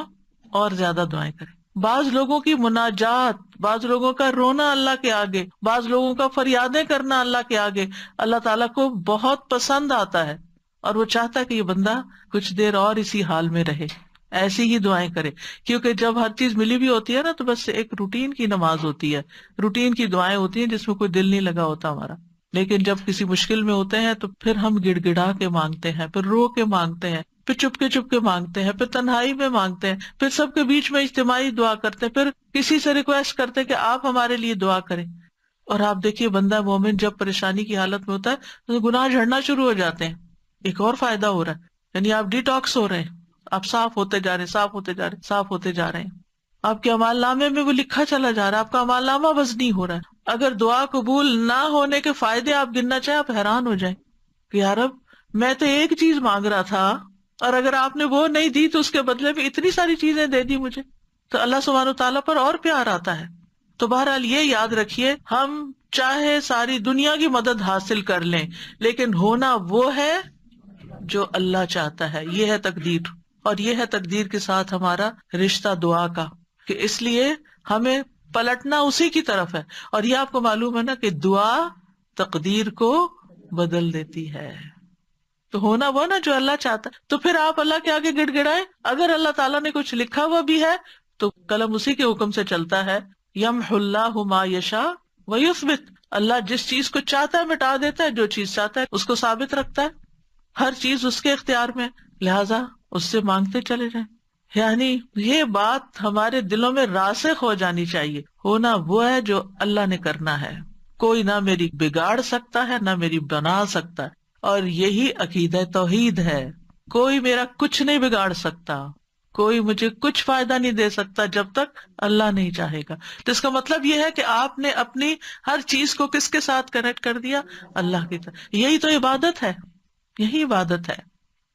اور زیادہ دعائیں کرے. بعض لوگوں کی مناجات، بعض لوگوں کا رونا اللہ کے آگے، بعض لوگوں کا فریادیں کرنا اللہ کے آگے اللہ تعالیٰ کو بہت پسند آتا ہے، اور وہ چاہتا ہے کہ یہ بندہ کچھ دیر اور اسی حال میں رہے، ایسی ہی دعائیں کرے. کیونکہ جب ہر چیز ملی بھی ہوتی ہے نا تو بس ایک روٹین کی نماز ہوتی ہے، روٹین کی دعائیں ہوتی ہیں جس میں کوئی دل نہیں لگا ہوتا ہمارا. لیکن جب کسی مشکل میں ہوتے ہیں تو پھر ہم گڑ گڑا کے مانگتے ہیں، پھر رو کے مانگتے ہیں، پھر چپ کے مانگتے ہیں، پھر تنہائی میں مانگتے ہیں، پھر سب کے بیچ میں اجتماعی دعا کرتے ہیں، پھر کسی سے ریکویسٹ کرتے ہیں کہ آپ ہمارے لیے دعا کریں. اور آپ دیکھیے بندہ مومن جب پریشانی کی حالت میں ہوتا ہے تو گناہ جھڑنا شروع ہو جاتے ہیں. ایک اور فائدہ ہو رہا ہے، یعنی آپ ڈیٹاکس ہو رہے ہیں، آپ صاف ہوتے جا رہے ہیں. آپ کے اعمال نامے میں وہ لکھا چلا جا رہا ہے، آپ کا اعمال نامہ وزنی ہو رہا ہے. اگر دعا قبول نہ ہونے کے فائدے آپ گننا چاہیں آپ حیران ہو جائیں کہ یا رب میں تو ایک چیز مانگ رہا تھا اور اگر آپ نے وہ نہیں دی تو اس کے بدلے میں اتنی ساری چیزیں دے دی مجھے. تو اللہ سبحانہ تعالیٰ پر اور پیار آتا ہے. تو بہرحال یہ یاد رکھیے، ہم چاہے ساری دنیا کی مدد حاصل کر لیں لیکن ہونا وہ ہے جو اللہ چاہتا ہے. یہ ہے تقدیر، اور یہ ہے تقدیر کے ساتھ ہمارا رشتہ دعا کا، کہ اس لیے ہمیں پلٹنا اسی کی طرف ہے. اور یہ آپ کو معلوم ہے نا کہ دعا تقدیر کو بدل دیتی ہے. تو ہونا وہ نا جو اللہ چاہتا ہے. تو پھر آپ اللہ کے آگے گڑ گڑائیں. اگر اللہ تعالیٰ نے کچھ لکھا ہوا بھی ہے تو قلم اسی کے حکم سے چلتا ہے. یمحو اللہ ما یشاء ویثبت، اللہ جس چیز کو چاہتا ہے مٹا دیتا ہے، جو چیز چاہتا ہے اس کو ثابت رکھتا ہے. ہر چیز اس کے اختیار میں، لہذا اس سے مانگتے چلے جائیں. یعنی یہ بات ہمارے دلوں میں راسخ ہو جانی چاہیے، ہونا وہ ہے جو اللہ نے کرنا ہے. کوئی نہ میری بگاڑ سکتا ہے نہ میری بنا سکتا ہے، اور یہی عقیدہ توحید ہے. کوئی میرا کچھ نہیں بگاڑ سکتا، کوئی مجھے کچھ فائدہ نہیں دے سکتا جب تک اللہ نہیں چاہے گا. تو اس کا مطلب یہ ہے کہ آپ نے اپنی ہر چیز کو کس کے ساتھ کنیکٹ کر دیا؟ اللہ کی طرح. یہی تو عبادت ہے، یہی عبادت ہے.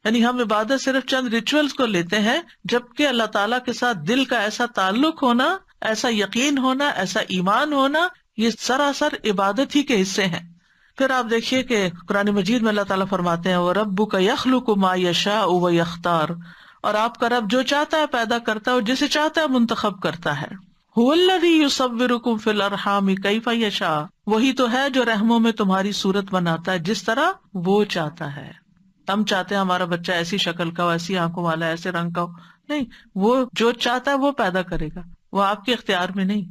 یعنی ہم عبادت صرف چند ریچولز کو لیتے ہیں، جبکہ اللہ تعالیٰ کے ساتھ دل کا ایسا تعلق ہونا، ایسا یقین ہونا، ایسا ایمان ہونا، یہ سراسر عبادت ہی کے حصے ہیں. پھر آپ دیکھیے کہ قرآن مجید میں اللہ تعالیٰ فرماتے ہیں وَرَبُّكَ يَخْلُقُ مَا يَشَاءُ وَيَخْتَارُ، اور آپ کا رب جو چاہتا ہے پیدا کرتا ہے اور جسے چاہتا ہے منتخب کرتا ہے. هُوَ الَّذِي يُصَوِّرُكُمْ فِي الْأَرْحَامِ كَيْفَ يَشَاءُ، وہی تو ہے جو رحموں میں تمہاری صورت بناتا ہے جس طرح وہ چاہتا ہے. ہم چاہتے ہیں ہمارا بچہ ایسی شکل کا ہو، ایسی آنکھوں والا، ایسے رنگ کا ہو، نہیں، وہ جو چاہتا ہے وہ پیدا کرے گا، وہ آپ کے اختیار میں نہیں.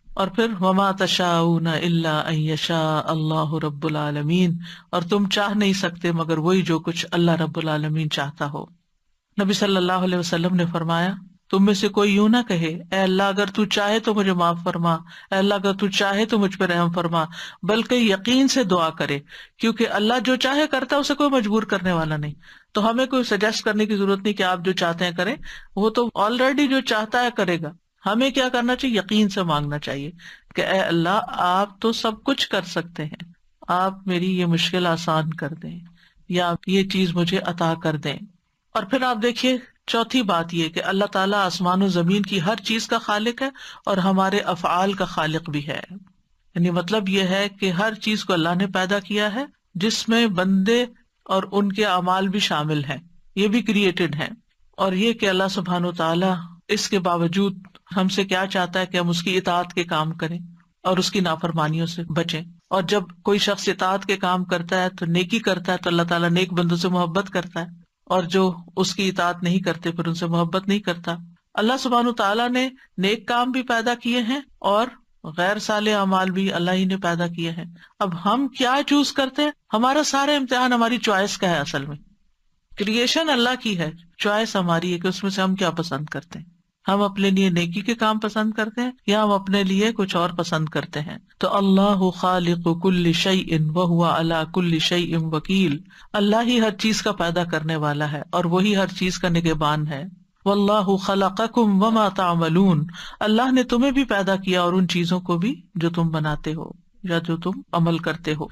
اور پھر وما تشاءون الا ان یشاء اللہ رب العالمین، اور تم چاہ نہیں سکتے مگر وہی جو کچھ اللہ رب العالمین چاہتا ہو. نبی صلی اللہ علیہ وسلم نے فرمایا تم میں سے کوئی یوں نہ کہے اے اللہ اگر تو چاہے تو مجھے معاف فرما، اے اللہ اگر تو چاہے تو مجھ پہ رحم فرما، بلکہ یقین سے دعا کرے، کیونکہ اللہ جو چاہے کرتا ہے، اسے کوئی مجبور کرنے والا نہیں. تو ہمیں کوئی سجیسٹ کرنے کی ضرورت نہیں کہ آپ جو چاہتے ہیں کریں، وہ تو آلریڈی جو چاہتا ہے کرے گا. ہمیں کیا کرنا چاہیے؟ یقین سے مانگنا چاہیے کہ اے اللہ آپ تو سب کچھ کر سکتے ہیں، آپ میری یہ مشکل آسان کر دیں، یا آپ یہ چیز مجھے عطا کر دیں. اور پھر آپ دیکھیے چوتھی بات یہ کہ اللہ تعالیٰ آسمان و زمین کی ہر چیز کا خالق ہے اور ہمارے افعال کا خالق بھی ہے. یعنی مطلب یہ ہے کہ ہر چیز کو اللہ نے پیدا کیا ہے، جس میں بندے اور ان کے اعمال بھی شامل ہیں، یہ بھی کریٹڈ ہیں. اور یہ کہ اللہ سبحانہ و تعالیٰ اس کے باوجود ہم سے کیا چاہتا ہے کہ ہم اس کی اطاعت کے کام کریں اور اس کی نافرمانیوں سے بچیں. اور جب کوئی شخص اطاعت کے کام کرتا ہے تو نیکی کرتا ہے تو اللہ تعالیٰ نیک بندوں سے محبت کرتا ہے، اور جو اس کی اطاعت نہیں کرتے پھر ان سے محبت نہیں کرتا. اللہ سبحانہ تعالیٰ نے نیک کام بھی پیدا کیے ہیں اور غیر صالح اعمال بھی اللہ ہی نے پیدا کیے ہیں. اب ہم کیا چوز کرتے ہیں؟ ہمارا سارا امتحان ہماری چوائس کا ہے. اصل میں کریشن اللہ کی ہے، چوائس ہماری ہے کہ اس میں سے ہم کیا پسند کرتے ہیں. ہم اپنے لیے نیکی کے کام پسند کرتے ہیں یا ہم اپنے لیے کچھ اور پسند کرتے ہیں. تو اللہ خالق کل شیء وہو علی کل شیء وکیل. اللہ ہی ہر چیز کا پیدا کرنے والا ہے اور وہی ہر چیز کا نگہبان ہے. واللہ خلقکم وما تعملون. اللہ نے تمہیں بھی پیدا کیا اور ان چیزوں کو بھی جو تم بناتے ہو یا جو تم عمل کرتے ہو.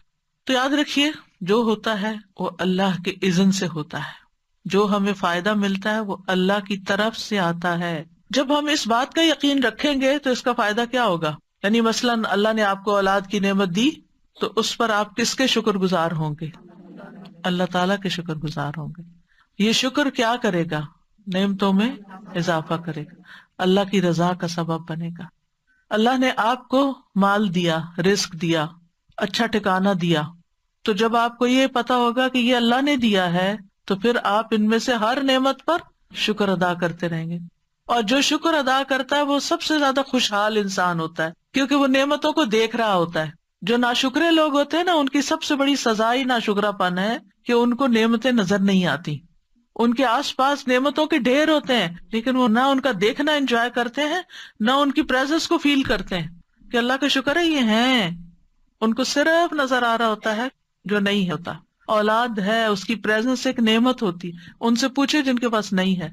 تو یاد رکھیے جو ہوتا ہے وہ اللہ کے اذن سے ہوتا ہے. جو ہمیں فائدہ ملتا ہے وہ اللہ کی طرف سے آتا ہے. جب ہم اس بات کا یقین رکھیں گے تو اس کا فائدہ کیا ہوگا؟ یعنی مثلاً اللہ نے آپ کو اولاد کی نعمت دی تو اس پر آپ کس کے شکر گزار ہوں گے؟ اللہ تعالیٰ کے شکر گزار ہوں گے. یہ شکر کیا کرے گا؟ نعمتوں میں اضافہ کرے گا، اللہ کی رضا کا سبب بنے گا. اللہ نے آپ کو مال دیا، رزق دیا، اچھا ٹھکانہ دیا، تو جب آپ کو یہ پتا ہوگا کہ یہ اللہ نے دیا ہے تو پھر آپ ان میں سے ہر نعمت پر شکر ادا کرتے رہیں گے. اور جو شکر ادا کرتا ہے وہ سب سے زیادہ خوشحال انسان ہوتا ہے، کیونکہ وہ نعمتوں کو دیکھ رہا ہوتا ہے. جو ناشکرے لوگ ہوتے ہیں نا، ان کی سب سے بڑی سزا ہی ناشکرا پن ہے کہ ان کو نعمتیں نظر نہیں آتی. ان کے آس پاس نعمتوں کے ڈھیر ہوتے ہیں لیکن وہ نہ ان کا دیکھنا انجوائے کرتے ہیں، نہ ان کی پریزنس کو فیل کرتے ہیں کہ اللہ کا شکر ہے یہ ہیں. ان کو صرف نظر آ رہا ہوتا ہے جو نہیں ہوتا. اولاد ہے، اس کی پریزنس ایک نعمت ہوتی. ان سے پوچھے جن کے پاس نہیں ہے.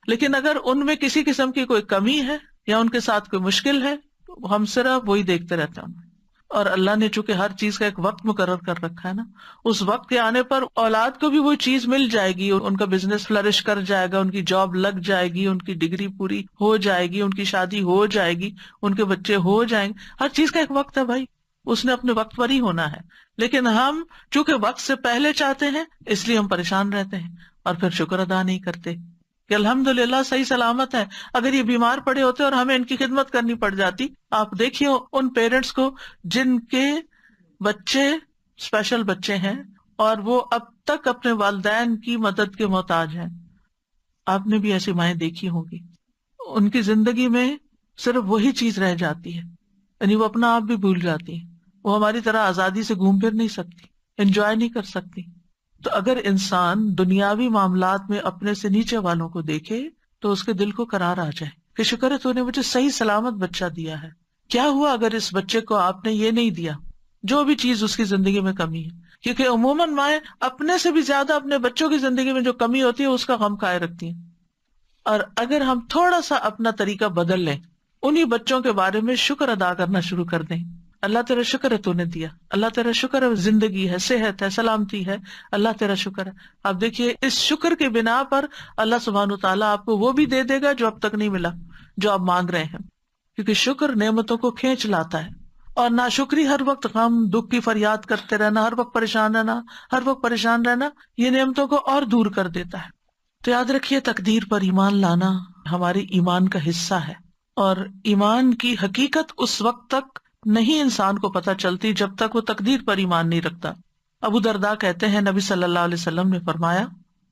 لیکن اگر ان میں کسی قسم کی کوئی کمی ہے یا ان کے ساتھ کوئی مشکل ہے تو ہم صرف وہی دیکھتے رہتے ہیں. اور اللہ نے چونکہ ہر چیز کا ایک وقت مقرر کر رکھا ہے نا، اس وقت کے آنے پر اولاد کو بھی وہ چیز مل جائے گی، ان کا بزنس فلرش کر جائے گا، ان کی جاب لگ جائے گی، ان کی ڈگری پوری ہو جائے گی، ان کی شادی ہو جائے گی، ان کے بچے ہو جائیں گے. ہر چیز کا ایک وقت ہے بھائی، اس نے اپنے وقت پر ہی ہونا ہے. لیکن ہم چونکہ وقت سے پہلے چاہتے ہیں اس لیے ہم پریشان رہتے ہیں اور پھر شکر ادا نہیں کرتے کہ الحمدللہ صحیح سلامت ہے. اگر یہ بیمار پڑے ہوتے اور ہمیں ان کی خدمت کرنی پڑ جاتی. آپ دیکھیے ان پیرنٹس کو جن کے بچے اسپیشل بچے ہیں اور وہ اب تک اپنے والدین کی مدد کے محتاج ہیں. آپ نے بھی ایسی مائیں دیکھی ہوں گی. ان کی زندگی میں صرف وہی چیز رہ جاتی ہے، یعنی وہ اپنا آپ بھی بھول جاتی ہیں. وہ ہماری طرح آزادی سے گھوم پھر نہیں سکتی، انجوائے نہیں کر سکتی. تو اگر انسان دنیاوی معاملات میں اپنے سے نیچے والوں کو دیکھے تو اس کے دل کو قرار آ جائے کہ شکر ہے تو نے مجھے صحیح سلامت بچہ دیا ہے. کیا ہوا اگر اس بچے کو آپ نے یہ نہیں دیا، جو بھی چیز اس کی زندگی میں کمی ہے. کیونکہ عموماً مائیں اپنے سے بھی زیادہ اپنے بچوں کی زندگی میں جو کمی ہوتی ہے اس کا غم کھائے رکھتی ہیں. اور اگر ہم تھوڑا سا اپنا طریقہ بدل لیں، انہی بچوں کے بارے میں شکر ادا کرنا شروع کر دیں. اللہ تیرا شکر ہے تو نے دیا، اللہ تیرا شکر ہے زندگی ہے، صحت ہے، سلامتی ہے، اللہ تیرا شکر ہے. آپ دیکھیے اس شکر کے بنا پر اللہ سبحانہ وتعالیٰ آپ کو وہ بھی دے دے گا جو اب تک نہیں ملا، جو آپ مانگ رہے ہیں. کیونکہ شکر نعمتوں کو کھینچ لاتا ہے. اور ناشکری ہر وقت غم دکھ کی فریاد کرتے رہنا، ہر وقت پریشان رہنا یہ نعمتوں کو اور دور کر دیتا ہے. تو یاد رکھیے تقدیر پر ایمان لانا ہمارے ایمان کا حصہ ہے. اور ایمان کی حقیقت اس وقت تک نہیں انسان کو پتہ چلتی جب تک وہ تقدیر پر ایمان نہیں رکھتا. ابو درداء کہتے ہیں نبی صلی اللہ علیہ وسلم نے فرمایا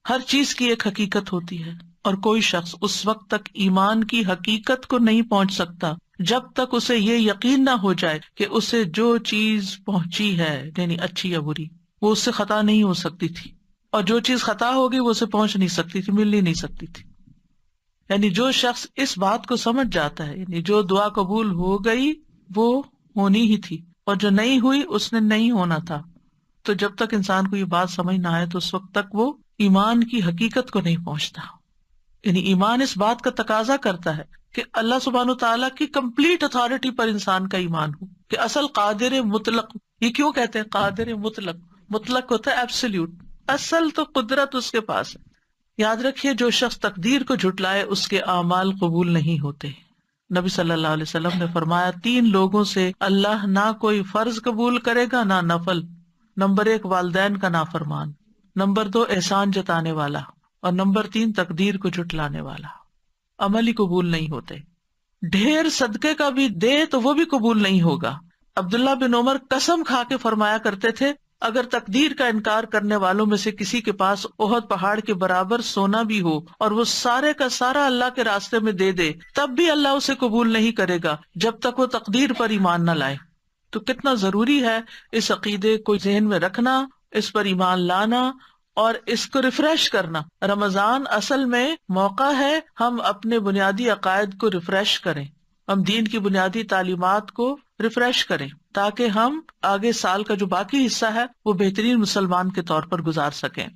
ہر چیز کی ایک حقیقت ہوتی ہے اور کوئی شخص اس وقت تک ایمان کی حقیقت کو نہیں پہنچ سکتا جب تک اسے یہ یقین نہ ہو جائے کہ اسے جو چیز پہنچی ہے یعنی اچھی یا بری وہ اس سے خطا نہیں ہو سکتی تھی، اور جو چیز خطا ہوگی وہ اسے پہنچ نہیں سکتی تھی، مل ہی نہیں سکتی تھی. یعنی جو شخص اس بات کو سمجھ جاتا ہے، یعنی جو دعا قبول ہو گئی وہ ہونی ہی تھی اور جو نہیں ہوئی اس نے نہیں ہونا تھا. تو جب تک انسان کو یہ بات سمجھ نہ آئے تو اس وقت تک وہ ایمان کی حقیقت کو نہیں پہنچتا. یعنی ایمان اس بات کا تقاضا کرتا ہے کہ اللہ سبحانہ تعالیٰ کی کمپلیٹ اتھارٹی پر انسان کا ایمان ہو، کہ اصل قادر مطلق. یہ کیوں کہتے ہیں قادر مطلق؟ مطلق ہوتا ہے ایبسلیوٹ، اصل تو قدرت اس کے پاس ہے. یاد رکھیے جو شخص تقدیر کو جھٹلائے اس کے اعمال قبول نہیں ہوتے. نبی صلی اللہ علیہ وسلم نے فرمایا 3 لوگوں سے اللہ نہ کوئی فرض قبول کرے گا نہ نفل. نمبر 1 والدین کا نافرمان، نمبر 2 احسان جتانے والا، اور نمبر 3 تقدیر کو جھٹلانے والا. عمل ہی قبول نہیں ہوتے. ڈھیر صدقے کا بھی دے تو وہ بھی قبول نہیں ہوگا. عبداللہ بن عمر قسم کھا کے فرمایا کرتے تھے اگر تقدیر کا انکار کرنے والوں میں سے کسی کے پاس احد پہاڑ کے برابر سونا بھی ہو اور وہ سارے کا سارا اللہ کے راستے میں دے دے تب بھی اللہ اسے قبول نہیں کرے گا جب تک وہ تقدیر پر ایمان نہ لائے. تو کتنا ضروری ہے اس عقیدے کو ذہن میں رکھنا، اس پر ایمان لانا اور اس کو ریفریش کرنا. رمضان اصل میں موقع ہے ہم اپنے بنیادی عقائد کو ریفریش کریں، ہم دین کی بنیادی تعلیمات کو ریفریش کریں تاکہ ہم آگے سال کا جو باقی حصہ ہے وہ بہترین مسلمان کے طور پر گزار سکیں.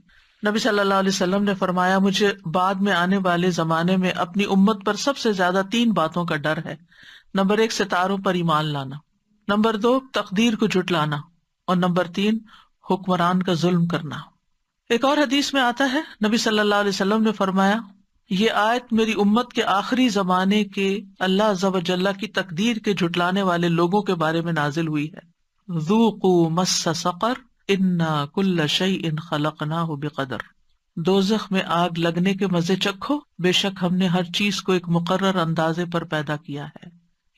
نبی صلی اللہ علیہ وسلم نے فرمایا، مجھے بعد میں آنے والے زمانے میں اپنی امت پر سب سے زیادہ 3 باتوں کا ڈر ہے. نمبر 1 ستاروں پر ایمان لانا، نمبر 2 تقدیر کو جھٹلانا، اور نمبر 3 حکمران کا ظلم کرنا. ایک اور حدیث میں آتا ہے، نبی صلی اللہ علیہ وسلم نے فرمایا، یہ آیت میری امت کے آخری زمانے کے اللہ عز و جل کی تقدیر کے جھٹلانے والے لوگوں کے بارے میں نازل ہوئی ہے. ذوقوا مس سقر انا کل شیء خلقناہ بقدر. دوزخ میں آگ لگنے کے مزے چکھو، بے شک ہم نے ہر چیز کو ایک مقرر اندازے پر پیدا کیا ہے.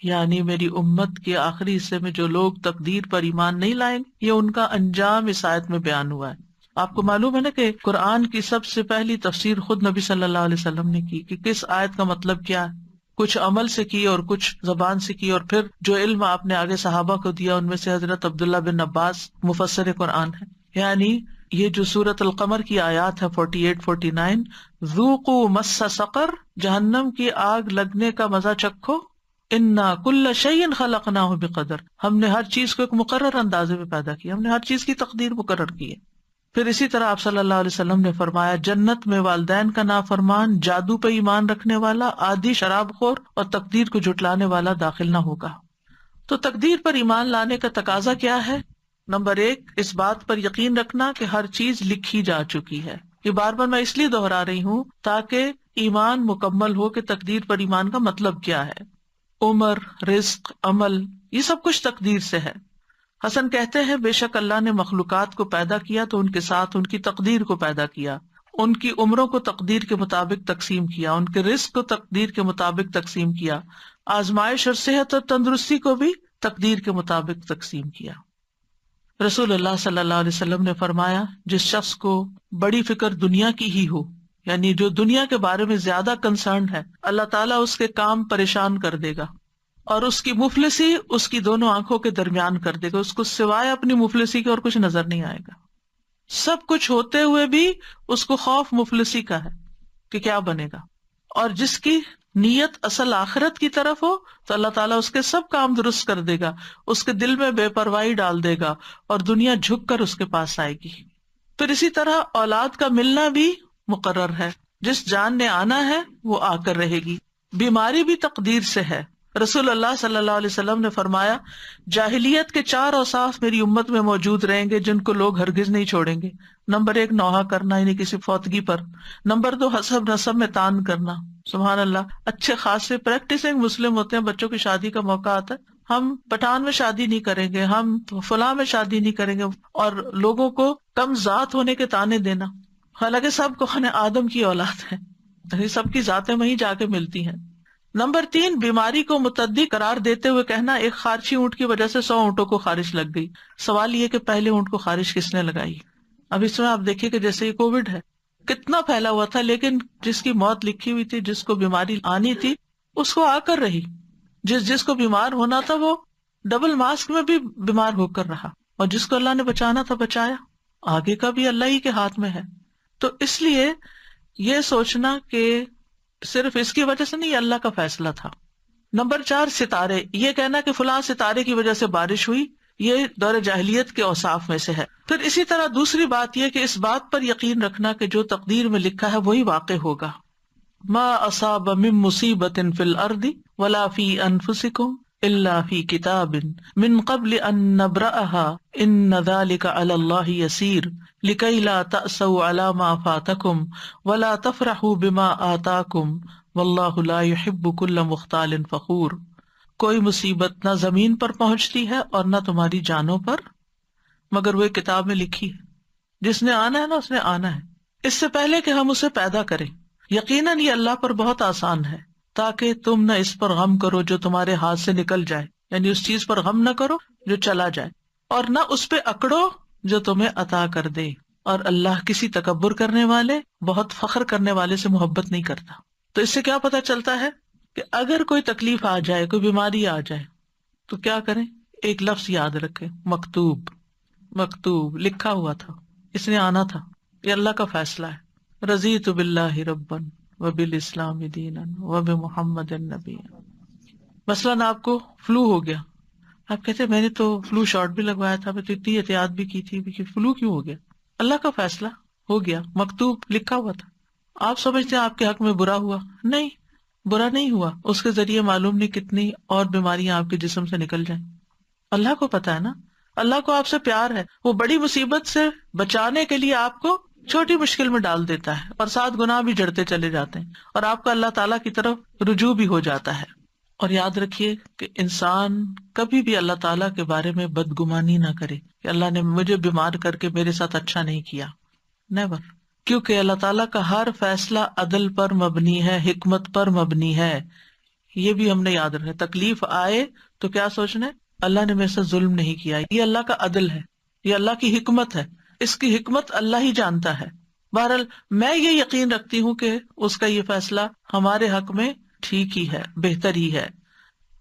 یعنی میری امت کے آخری حصے میں جو لوگ تقدیر پر ایمان نہیں لائیں گے، یہ ان کا انجام اس آیت میں بیان ہوا ہے. آپ کو معلوم ہے نا کہ قرآن کی سب سے پہلی تفسیر خود نبی صلی اللہ علیہ وسلم نے کی کہ کس آیت کا مطلب کیا ہے. کچھ عمل سے کی اور کچھ زبان سے کی، اور پھر جو علم آپ نے آگے صحابہ کو دیا ان میں سے حضرت عبداللہ بن عباس مفسر قرآن ہے. یعنی یہ جو سورۃ القمر کی آیات ہے 48-49، ذوقوا مس سقر، جہنم کی آگ لگنے کا مزہ چکھو، انا کل شیء خلقناہ بقدر، ہم نے ہر چیز کو ایک مقرر اندازے میں پیدا کیا، ہم نے ہر چیز کی تقدیر مقرر کی ہے. پھر اسی طرح آپ صلی اللہ علیہ وسلم نے فرمایا، جنت میں والدین کا نافرمان، جادو پہ ایمان رکھنے والا، عادی شراب خور اور تقدیر کو جھٹلانے والا داخل نہ ہوگا. تو تقدیر پر ایمان لانے کا تقاضا کیا ہے؟ نمبر 1 اس بات پر یقین رکھنا کہ ہر چیز لکھی جا چکی ہے. یہ بار بار میں اس لیے دہرا رہی ہوں تاکہ ایمان مکمل ہو کہ تقدیر پر ایمان کا مطلب کیا ہے. عمر، رزق، عمل، یہ سب کچھ تقدیر سے ہے. حسن کہتے ہیں، بے شک اللہ نے مخلوقات کو پیدا کیا تو ان کے ساتھ ان کی تقدیر کو پیدا کیا، ان کی عمروں کو تقدیر کے مطابق تقسیم کیا، ان کے رزق کو تقدیر کے مطابق تقسیم کیا، آزمائش اور صحت اور تندرستی کو بھی تقدیر کے مطابق تقسیم کیا. رسول اللہ صلی اللہ علیہ وسلم نے فرمایا، جس شخص کو بڑی فکر دنیا کی ہی ہو، یعنی جو دنیا کے بارے میں زیادہ کنسرنڈ ہے، اللہ تعالیٰ اس کے کام پریشان کر دے گا، اور اس کی مفلسی اس کی دونوں آنکھوں کے درمیان کر دے گا. اس کو سوائے اپنی مفلسی کے اور کچھ نظر نہیں آئے گا. سب کچھ ہوتے ہوئے بھی اس کو خوف مفلسی کا ہے کہ کیا بنے گا. اور جس کی نیت اصل آخرت کی طرف ہو تو اللہ تعالیٰ اس کے سب کام درست کر دے گا، اس کے دل میں بے پرواہی ڈال دے گا اور دنیا جھک کر اس کے پاس آئے گی. پھر اسی طرح اولاد کا ملنا بھی مقرر ہے. جس جان نے آنا ہے وہ آ کر رہے گی. بیماری بھی تقدیر سے ہے. رسول اللہ صلی اللہ علیہ وسلم نے فرمایا، جاہلیت کے 4 اوصاف میری امت میں موجود رہیں گے جن کو لوگ ہرگز نہیں چھوڑیں گے. نمبر 1 نوحہ کرنا، یعنی کسی فوتگی پر. نمبر 2 حسب نسب میں تان کرنا. سبحان اللہ، اچھے خاصے پریکٹسنگ مسلم ہوتے ہیں، بچوں کی شادی کا موقع آتا ہے، ہم پٹھان میں شادی نہیں کریں گے، ہم فلاں میں شادی نہیں کریں گے، اور لوگوں کو کم ذات ہونے کے تانے دینا، حالانکہ سب کو آدم کی اولاد ہے، سب کی ذاتیں وہیں جا کے ملتی ہیں. نمبر 3 بیماری کو متعدی قرار دیتے ہوئے کہنا، ایک خارشی اونٹ کی وجہ سے 100 اونٹوں کو خارش لگ گئی. سوال یہ کہ پہلے اونٹ کو خارش کس نے لگائی؟ اب اس میں آپ دیکھیے کہ جیسے یہ کووڈ ہے، کتنا پھیلا ہوا تھا، لیکن جس کی موت لکھی ہوئی تھی، جس کو بیماری آنی تھی، اس کو آ کر رہی. جس کو بیمار ہونا تھا وہ ڈبل ماسک میں بھی بیمار ہو کر رہا، اور جس کو اللہ نے بچانا تھا بچایا. آگے کا بھی اللہ ہی کے ہاتھ میں ہے. تو اس لیے یہ سوچنا کہ صرف اس کی وجہ سے نہیں، اللہ کا فیصلہ تھا. نمبر 4 ستارے، یہ کہنا کہ فلاں ستارے کی وجہ سے بارش ہوئی، یہ دور جاہلیت کے اوصاف میں سے ہے. پھر اسی طرح دوسری بات یہ کہ اس بات پر یقین رکھنا کہ جو تقدیر میں لکھا ہے وہی واقع ہوگا. ما اصاب من مصیبت فی الارض ولا فی انفسکم الا فی کتاب من قبل ان نبرأها ان ذلک علی اللہ یسیر لکی لا تأسوا علی ما فاتکم ولا تفرحوا بما آتاکم واللہ لا يحب کل مختال فخور. کوئی مصیبت نہ زمین پر پہنچتی ہے اور نہ تمہاری جانوں پر مگر وہ کتاب میں لکھی ہے. جس نے آنا ہے نا اس نے آنا ہے، اس سے پہلے کہ ہم اسے پیدا کریں. یقیناً یہ اللہ پر بہت آسان ہے، تاکہ تم نہ اس پر غم کرو جو تمہارے ہاتھ سے نکل جائے، یعنی اس چیز پر غم نہ کرو جو چلا جائے، اور نہ اس پہ اکڑو جو تمہیں عطا کر دے. اور اللہ کسی تکبر کرنے والے، بہت فخر کرنے والے سے محبت نہیں کرتا. تو اس سے کیا پتہ چلتا ہے کہ اگر کوئی تکلیف آ جائے، کوئی بیماری آ جائے تو کیا کریں؟ ایک لفظ یاد رکھیں، مکتوب. مکتوب لکھا ہوا تھا، اس نے آنا تھا. یہ اللہ کا فیصلہ ہے. رضیت باللہ ربا وبالاسلام دینا وبمحمد نبی. مثلاً آپ کو فلو ہو گیا، آپ کہتے ہیں میں نے تو فلو شاٹ بھی لگوایا تھا، میں تو اتنی احتیاط بھی کی تھی، فلو کیوں ہو گیا؟ اللہ کا فیصلہ ہو گیا، مکتوب لکھا ہوا تھا. آپ سمجھتے ہیں آپ کے حق میں برا ہوا؟ نہیں، برا نہیں ہوا. اس کے ذریعے معلوم نہیں کتنی اور بیماریاں آپ کے جسم سے نکل جائیں. اللہ کو پتا ہے نا، اللہ کو آپ سے پیار ہے، وہ بڑی مصیبت سے بچانے کے لیے آپ کو چھوٹی مشکل میں ڈال دیتا ہے، اور 7 گناہ بھی جڑتے چلے جاتے ہیں، اور آپ کا اللہ تعالیٰ کی طرف رجوع بھی ہو جاتا ہے. اور یاد رکھیے کہ انسان کبھی بھی اللہ تعالیٰ کے بارے میں بدگمانی نہ کرے کہ اللہ نے مجھے بیمار کر کے میرے ساتھ اچھا نہیں کیا. نیور. کیونکہ اللہ تعالیٰ کا ہر فیصلہ عدل پر مبنی ہے، حکمت پر مبنی ہے. یہ بھی ہم نے یاد رکھنا. تکلیف آئے تو کیا سوچنا ہے؟ اللہ نے میرے ساتھ ظلم نہیں کیا، یہ اللہ کا عدل ہے، یہ اللہ کی حکمت ہے. اس کی حکمت اللہ ہی جانتا ہے. بہرحال میں یہ یقین رکھتی ہوں کہ اس کا یہ فیصلہ ہمارے حق میں ٹھیک ہی ہے، بہتر ہی ہے.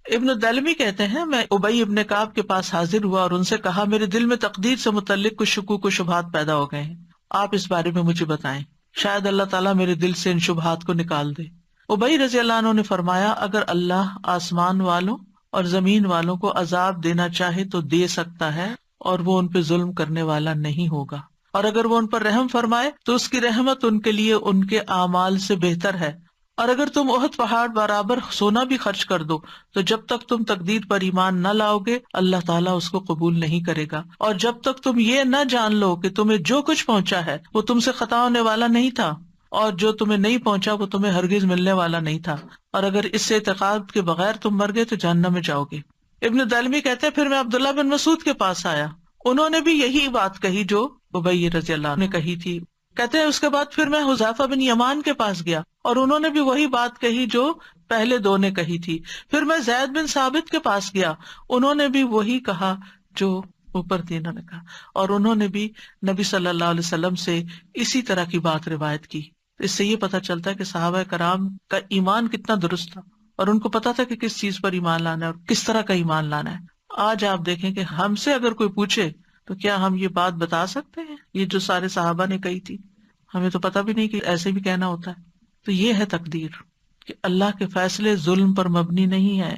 ابن دلمی کہتے ہیں میں ابی ابن کعب کے پاس حاضر ہوا اور ان سے کہا میرے دل میں تقدیر سے متعلق کچھ شکوک و شبہات پیدا ہو گئے ہیں، آپ اس بارے میں مجھے بتائیں، شاید اللہ تعالیٰ میرے دل سے ان شبہات کو نکال دے. ابی رضی اللہ عنہ نے فرمایا اگر اللہ آسمان والوں اور زمین والوں کو عذاب دینا چاہے تو دے سکتا ہے، اور وہ ان پہ ظلم کرنے والا نہیں ہوگا. اور اگر وہ ان پر رحم فرمائے تو اس کی رحمت ان کے لیے ان کے اعمال سے بہتر ہے. اور اگر تم احد پہاڑ برابر سونا بھی خرچ کر دو تو جب تک تم تقدیر پر ایمان نہ لاؤ گے اللہ تعالیٰ اس کو قبول نہیں کرے گا. اور جب تک تم یہ نہ جان لو کہ تمہیں جو کچھ پہنچا ہے وہ تم سے خطا ہونے والا نہیں تھا، اور جو تمہیں نہیں پہنچا وہ تمہیں ہرگز ملنے والا نہیں تھا، اور اگر اس سے اعتقاد کے بغیر تم مر گئے تو جہنم میں جاؤ گے. ابن دلمی کہتے ہیں پھر میں عبداللہ بن مسعود کے پاس آیا، انہوں نے بھی یہی بات کہی جو ابی رضی اللہ عنہ نے کہی تھی. کہتے ہیں اس کے بعد پھر میں حذیفہ بن یمان کے پاس گیا اور انہوں نے بھی وہی بات کہی جو پہلے دو نے کہی تھی. پھر میں زید بن ثابت کے پاس گیا، انہوں نے بھی وہی کہا جو اوپر تینوں نے کہا، اور انہوں نے بھی نبی صلی اللہ علیہ وسلم سے اسی طرح کی بات روایت کی. اس سے یہ پتہ چلتا ہے کہ صحابہ کرام کا ایمان کتنا درست تھا، اور ان کو پتا تھا کہ کس چیز پر ایمان لانا ہے اور کس طرح کا ایمان لانا ہے. آج آپ دیکھیں کہ ہم سے اگر کوئی پوچھے تو کیا ہم یہ بات بتا سکتے ہیں یہ جو سارے صحابہ نے کہی تھی؟ ہمیں تو پتہ بھی نہیں کہ ایسے بھی کہنا ہوتا ہے. تو یہ ہے تقدیر کہ اللہ کے فیصلے ظلم پر مبنی نہیں ہے،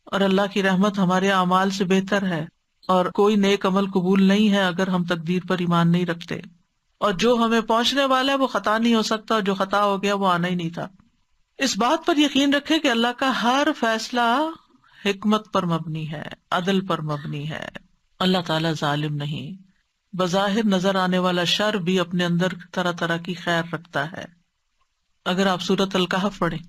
اور اللہ کی رحمت ہمارے اعمال سے بہتر ہے، اور کوئی نیک عمل قبول نہیں ہے اگر ہم تقدیر پر ایمان نہیں رکھتے. اور جو ہمیں پہنچنے والا ہے وہ خطا نہیں ہو سکتا، اور جو خطا ہو گیا وہ آنا ہی نہیں تھا. اس بات پر یقین رکھے کہ اللہ کا ہر فیصلہ حکمت پر مبنی ہے، عدل پر مبنی ہے. اللہ تعالیٰ ظالم نہیں. بظاہر نظر آنے والا شر بھی اپنے اندر طرح طرح کی خیر رکھتا ہے. اگر آپ سورۃ الکہف پڑھیں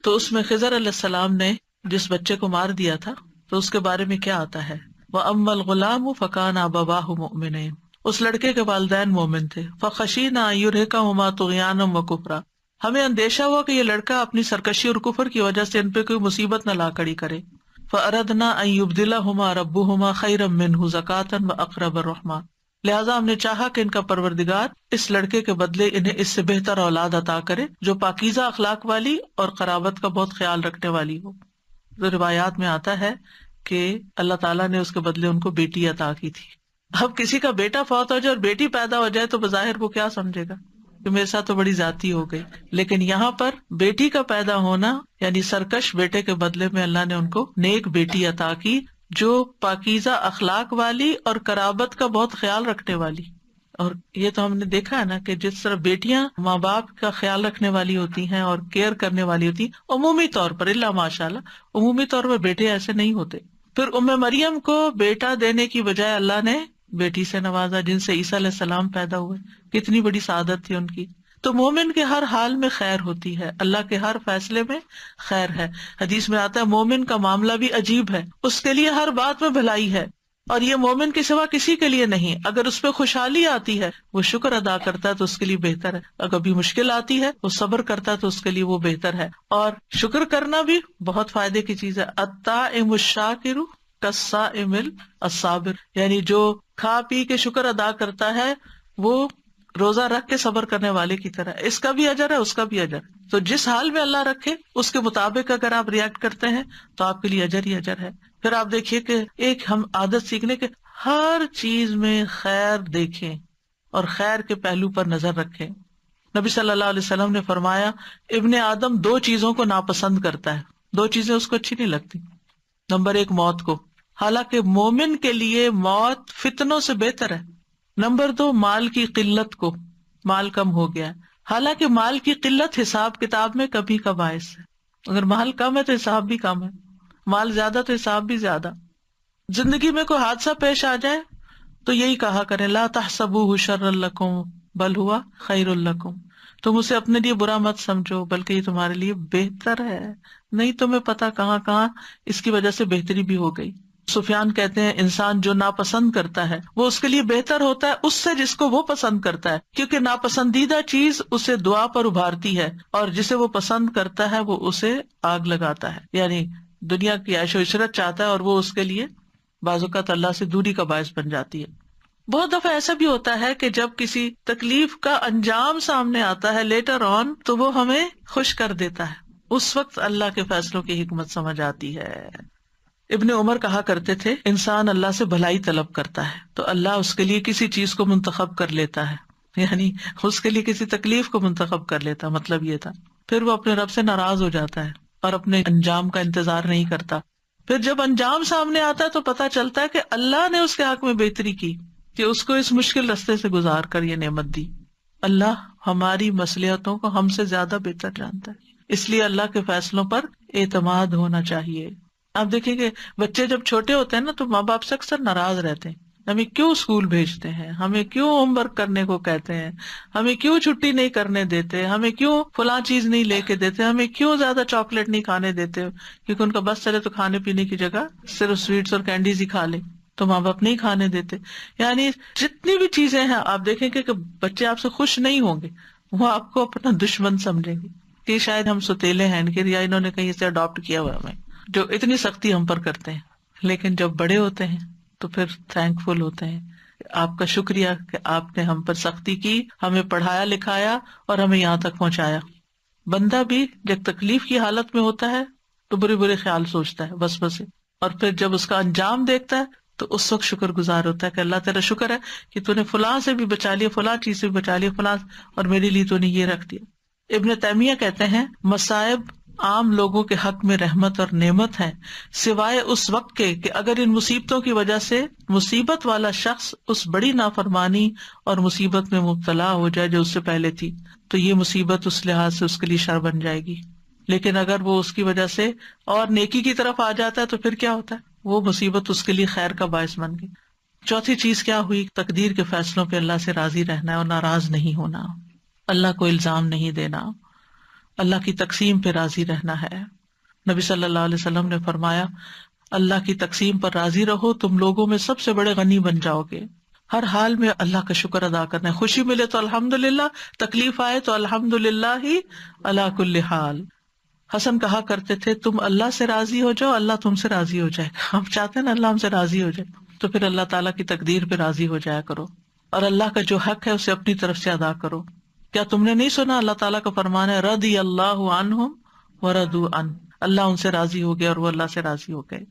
تو اس میں خضر علیہ السلام نے جس بچے کو مار دیا تھا تو اس کے بارے میں کیا آتا ہے؟ وَأَمَّا الْغُلَامُ فَكَانَ أَبَوَاهُ مُؤْمِنَيْنِ. اس لڑکے کے والدین مومن تھے. فَخَشِينَا أَن يُرْهِقَهُمَا طُغْيَانًا وَكُفْرًا. ہمیں اندیشہ ہوا کہ یہ لڑکا اپنی سرکشی اور کفر کی وجہ سے ان پہ کوئی مصیبت نہ لا کھڑی کرے. فَأَرَدْنَا أَن يُبْدِلَهُمَا رَبُّهُمَا خَيْرًا مِّنْهُ زَكَاةً وَأَقْرَبَ رَحْمًا. لہٰذا ہم نے چاہا کہ ان کا پروردگار اس لڑکے کے بدلے انہیں اس سے بہتر اولاد عطا کرے جو پاکیزہ اخلاق والی اور قرابت کا بہت خیال رکھنے والی ہو. تو روایات میں آتا ہے کہ اللہ تعالیٰ نے اس کے بدلے ان کو بیٹی عطا کی تھی. اب کسی کا بیٹا فوت ہو جائے اور بیٹی پیدا ہو جائے تو بظاہر وہ کیا سمجھے گا کہ میرے ساتھ تو بڑی ذاتی ہو گئی. لیکن یہاں پر بیٹی کا پیدا ہونا یعنی سرکش بیٹے کے بدلے میں اللہ نے ان کو نیک بیٹی عطا کی جو پاکیزہ اخلاق والی اور قرابت کا بہت خیال رکھنے والی. اور یہ تو ہم نے دیکھا ہے نا کہ جس طرح بیٹیاں ماں باپ کا خیال رکھنے والی ہوتی ہیں اور کیئر کرنے والی ہوتی ہیں عمومی طور پر، اللہ ماشاء اللہ عمومی طور پر بیٹے ایسے نہیں ہوتے. پھر مریم کو بیٹا دینے کی بجائے اللہ نے بیٹی سے نوازا جن سے عیسیٰ علیہ السلام پیدا ہوئے. کتنی بڑی سعادت تھی ان کی. تو مومن کے ہر حال میں خیر ہوتی ہے، اللہ کے ہر فیصلے میں خیر ہے. حدیث میں آتا ہے مومن کا معاملہ بھی عجیب ہے، اس کے لیے ہر بات میں بھلائی ہے، اور یہ مومن کے سوا کسی کے لیے نہیں. اگر اس پہ خوشحالی آتی ہے وہ شکر ادا کرتا ہے تو اس کے لیے بہتر ہے، اگر کبھی مشکل آتی ہے وہ صبر کرتا ہے تو اس کے لیے وہ بہتر ہے. اور شکر کرنا بھی بہت فائدے کی چیز ہے. الطاعم الشاکر کالصائم الصابر، یعنی جو کھا پی کے شکر ادا کرتا ہے وہ روزہ رکھ کے صبر کرنے والے کی طرح. اس کا بھی اجر ہے اس کا بھی اجر. تو جس حال میں اللہ رکھے اس کے مطابق اگر آپ ریئیکٹ کرتے ہیں تو آپ کے لیے اجر ہی اجر ہے. پھر آپ دیکھیے کہ ایک ہم عادت سیکھنے کے ہر چیز میں خیر دیکھیں، اور خیر کے پہلو پر نظر رکھیں۔ نبی صلی اللہ علیہ وسلم نے فرمایا ابن آدم 2 چیزوں کو ناپسند کرتا ہے، 2 چیزیں اس کو اچھی نہیں لگتی۔ نمبر 1 موت کو، حالانکہ مومن کے لیے موت فتنوں سے بہتر ہے۔ نمبر 2 مال کی قلت کو، مال کم ہو گیا ہے، حالانکہ مال کی قلت حساب کتاب میں کمی کا باعث ہے۔ اگر مال کم ہے تو حساب بھی کم ہے، مال زیادہ تو حساب بھی زیادہ۔ زندگی میں کوئی حادثہ پیش آ جائے تو یہی کہا کریں لا تحسبوہ شرا لکم بل ہوا خیر لکم، تم اسے اپنے لیے برا مت سمجھو بلکہ یہ تمہارے لیے بہتر ہے، نہیں تمہیں پتا کہاں کہاں اس کی وجہ سے بہتری بھی ہو گئی۔ سفیان کہتے ہیں انسان جو ناپسند کرتا ہے وہ اس کے لیے بہتر ہوتا ہے اس سے جس کو وہ پسند کرتا ہے، کیونکہ ناپسندیدہ چیز اسے دعا پر ابھارتی ہے اور جسے وہ پسند کرتا ہے وہ اسے آگ لگاتا ہے، یعنی دنیا کی عیش و عشرت چاہتا ہے اور وہ اس کے لیے بعض اوقات اللہ سے دوری کا باعث بن جاتی ہے۔ بہت دفعہ ایسا بھی ہوتا ہے کہ جب کسی تکلیف کا انجام سامنے آتا ہے لیٹر آن تو وہ ہمیں خوش کر دیتا ہے، اس وقت اللہ کے فیصلوں کی حکمت سمجھ آتی ہے۔ ابن عمر کہا کرتے تھے انسان اللہ سے بھلائی طلب کرتا ہے تو اللہ اس کے لیے کسی چیز کو منتخب کر لیتا ہے، یعنی اس کے لیے کسی تکلیف کو منتخب کر لیتا، مطلب یہ تھا۔ پھر وہ اپنے رب سے ناراض ہو جاتا ہے اور اپنے انجام کا انتظار نہیں کرتا۔ پھر جب انجام سامنے آتا ہے تو پتا چلتا ہے کہ اللہ نے اس کے حق میں بہتری کی کہ اس کو اس مشکل رستے سے گزار کر یہ نعمت دی۔ اللہ ہماری مصلحتوں کو ہم سے زیادہ بہتر جانتا ہے، اس لیے اللہ کے فیصلوں پر اعتماد ہونا چاہیے۔ آپ دیکھیں کہ بچے جب چھوٹے ہوتے ہیں نا تو ماں باپ سے اکثر ناراض رہتے ہیں، ہمیں کیوں اسکول بھیجتے ہیں، ہمیں کیوں ہوم ورک کرنے کو کہتے ہیں، ہمیں کیوں چھٹی نہیں کرنے دیتے، ہمیں کیوں فلاں چیز نہیں لے کے دیتے، ہمیں کیوں زیادہ چاکلیٹ نہیں کھانے دیتے، کیونکہ ان کا بس چلے تو کھانے پینے کی جگہ صرف سویٹس اور کینڈیز ہی کھا لے تو ماں باپ نہیں کھانے دیتے۔ یعنی جتنی بھی چیزیں ہیں آپ دیکھیں کہ بچے آپ سے خوش نہیں ہوں گے، وہ آپ کو اپنا دشمن سمجھیں گے کہ شاید ہم ستیلے ہیں یا انہوں نے کہیں سے اڈاپٹ کیا ہوا ہمیں، جو اتنی سختی ہم پر کرتے ہیں۔ لیکن جب بڑے ہوتے ہیں تو پھر تھینک فل ہوتے ہیں، آپ کا شکریہ کہ آپ نے ہم پر سختی کی، ہمیں پڑھایا لکھایا اور ہمیں یہاں تک پہنچایا۔ بندہ بھی جب تکلیف کی حالت میں ہوتا ہے تو برے برے خیال سوچتا ہے بس اور پھر جب اس کا انجام دیکھتا ہے تو اس وقت شکر گزار ہوتا ہے کہ اللہ تیرا شکر ہے کہ تو نے فلاں سے بھی بچا لیا، فلاں چیز سے بھی بچا لیا، فلاں اور میرے لیے تو نے یہ رکھ دیا۔ ابن تیمیہ کہتے ہیں مصائب عام لوگوں کے حق میں رحمت اور نعمت ہے سوائے اس وقت کے کہ اگر ان مصیبتوں کی وجہ سے مصیبت والا شخص اس بڑی نافرمانی اور مصیبت میں مبتلا ہو جائے جو اس سے پہلے تھی تو یہ مصیبت اس لحاظ سے اس کے لیے شر بن جائے گی، لیکن اگر وہ اس کی وجہ سے اور نیکی کی طرف آ جاتا ہے تو پھر کیا ہوتا ہے، وہ مصیبت اس کے لیے خیر کا باعث بن گئی۔ چوتھی چیز کیا ہوئی، تقدیر کے فیصلوں پہ اللہ سے راضی رہنا ہے اور ناراض نہیں ہونا، اللہ کو الزام نہیں دینا، اللہ کی تقسیم پہ راضی رہنا ہے۔ نبی صلی اللہ علیہ وسلم نے فرمایا اللہ کی تقسیم پر راضی رہو، تم لوگوں میں سب سے بڑے غنی بن جاؤ گے۔ ہر حال میں اللہ کا شکر ادا کرنا ہے، خوشی ملے تو الحمدللہ، تکلیف آئے تو الحمدللہ ہی علی کل حال۔ حسن کہا کرتے تھے تم اللہ سے راضی ہو جاؤ اللہ تم سے راضی ہو جائے گا۔ ہم چاہتے ہیں نا اللہ ہم سے راضی ہو جائے تو پھر اللہ تعالیٰ کی تقدیر پہ راضی ہو جایا کرو اور اللہ کا جو حق ہے اسے اپنی طرف سے ادا کرو۔ کیا تم نے نہیں سنا اللہ تعالیٰ کا فرمان ہے رضی اللہ عنہم ورضوا عنہ، اللہ ان سے راضی ہو گیا اور وہ اللہ سے راضی ہو گئے،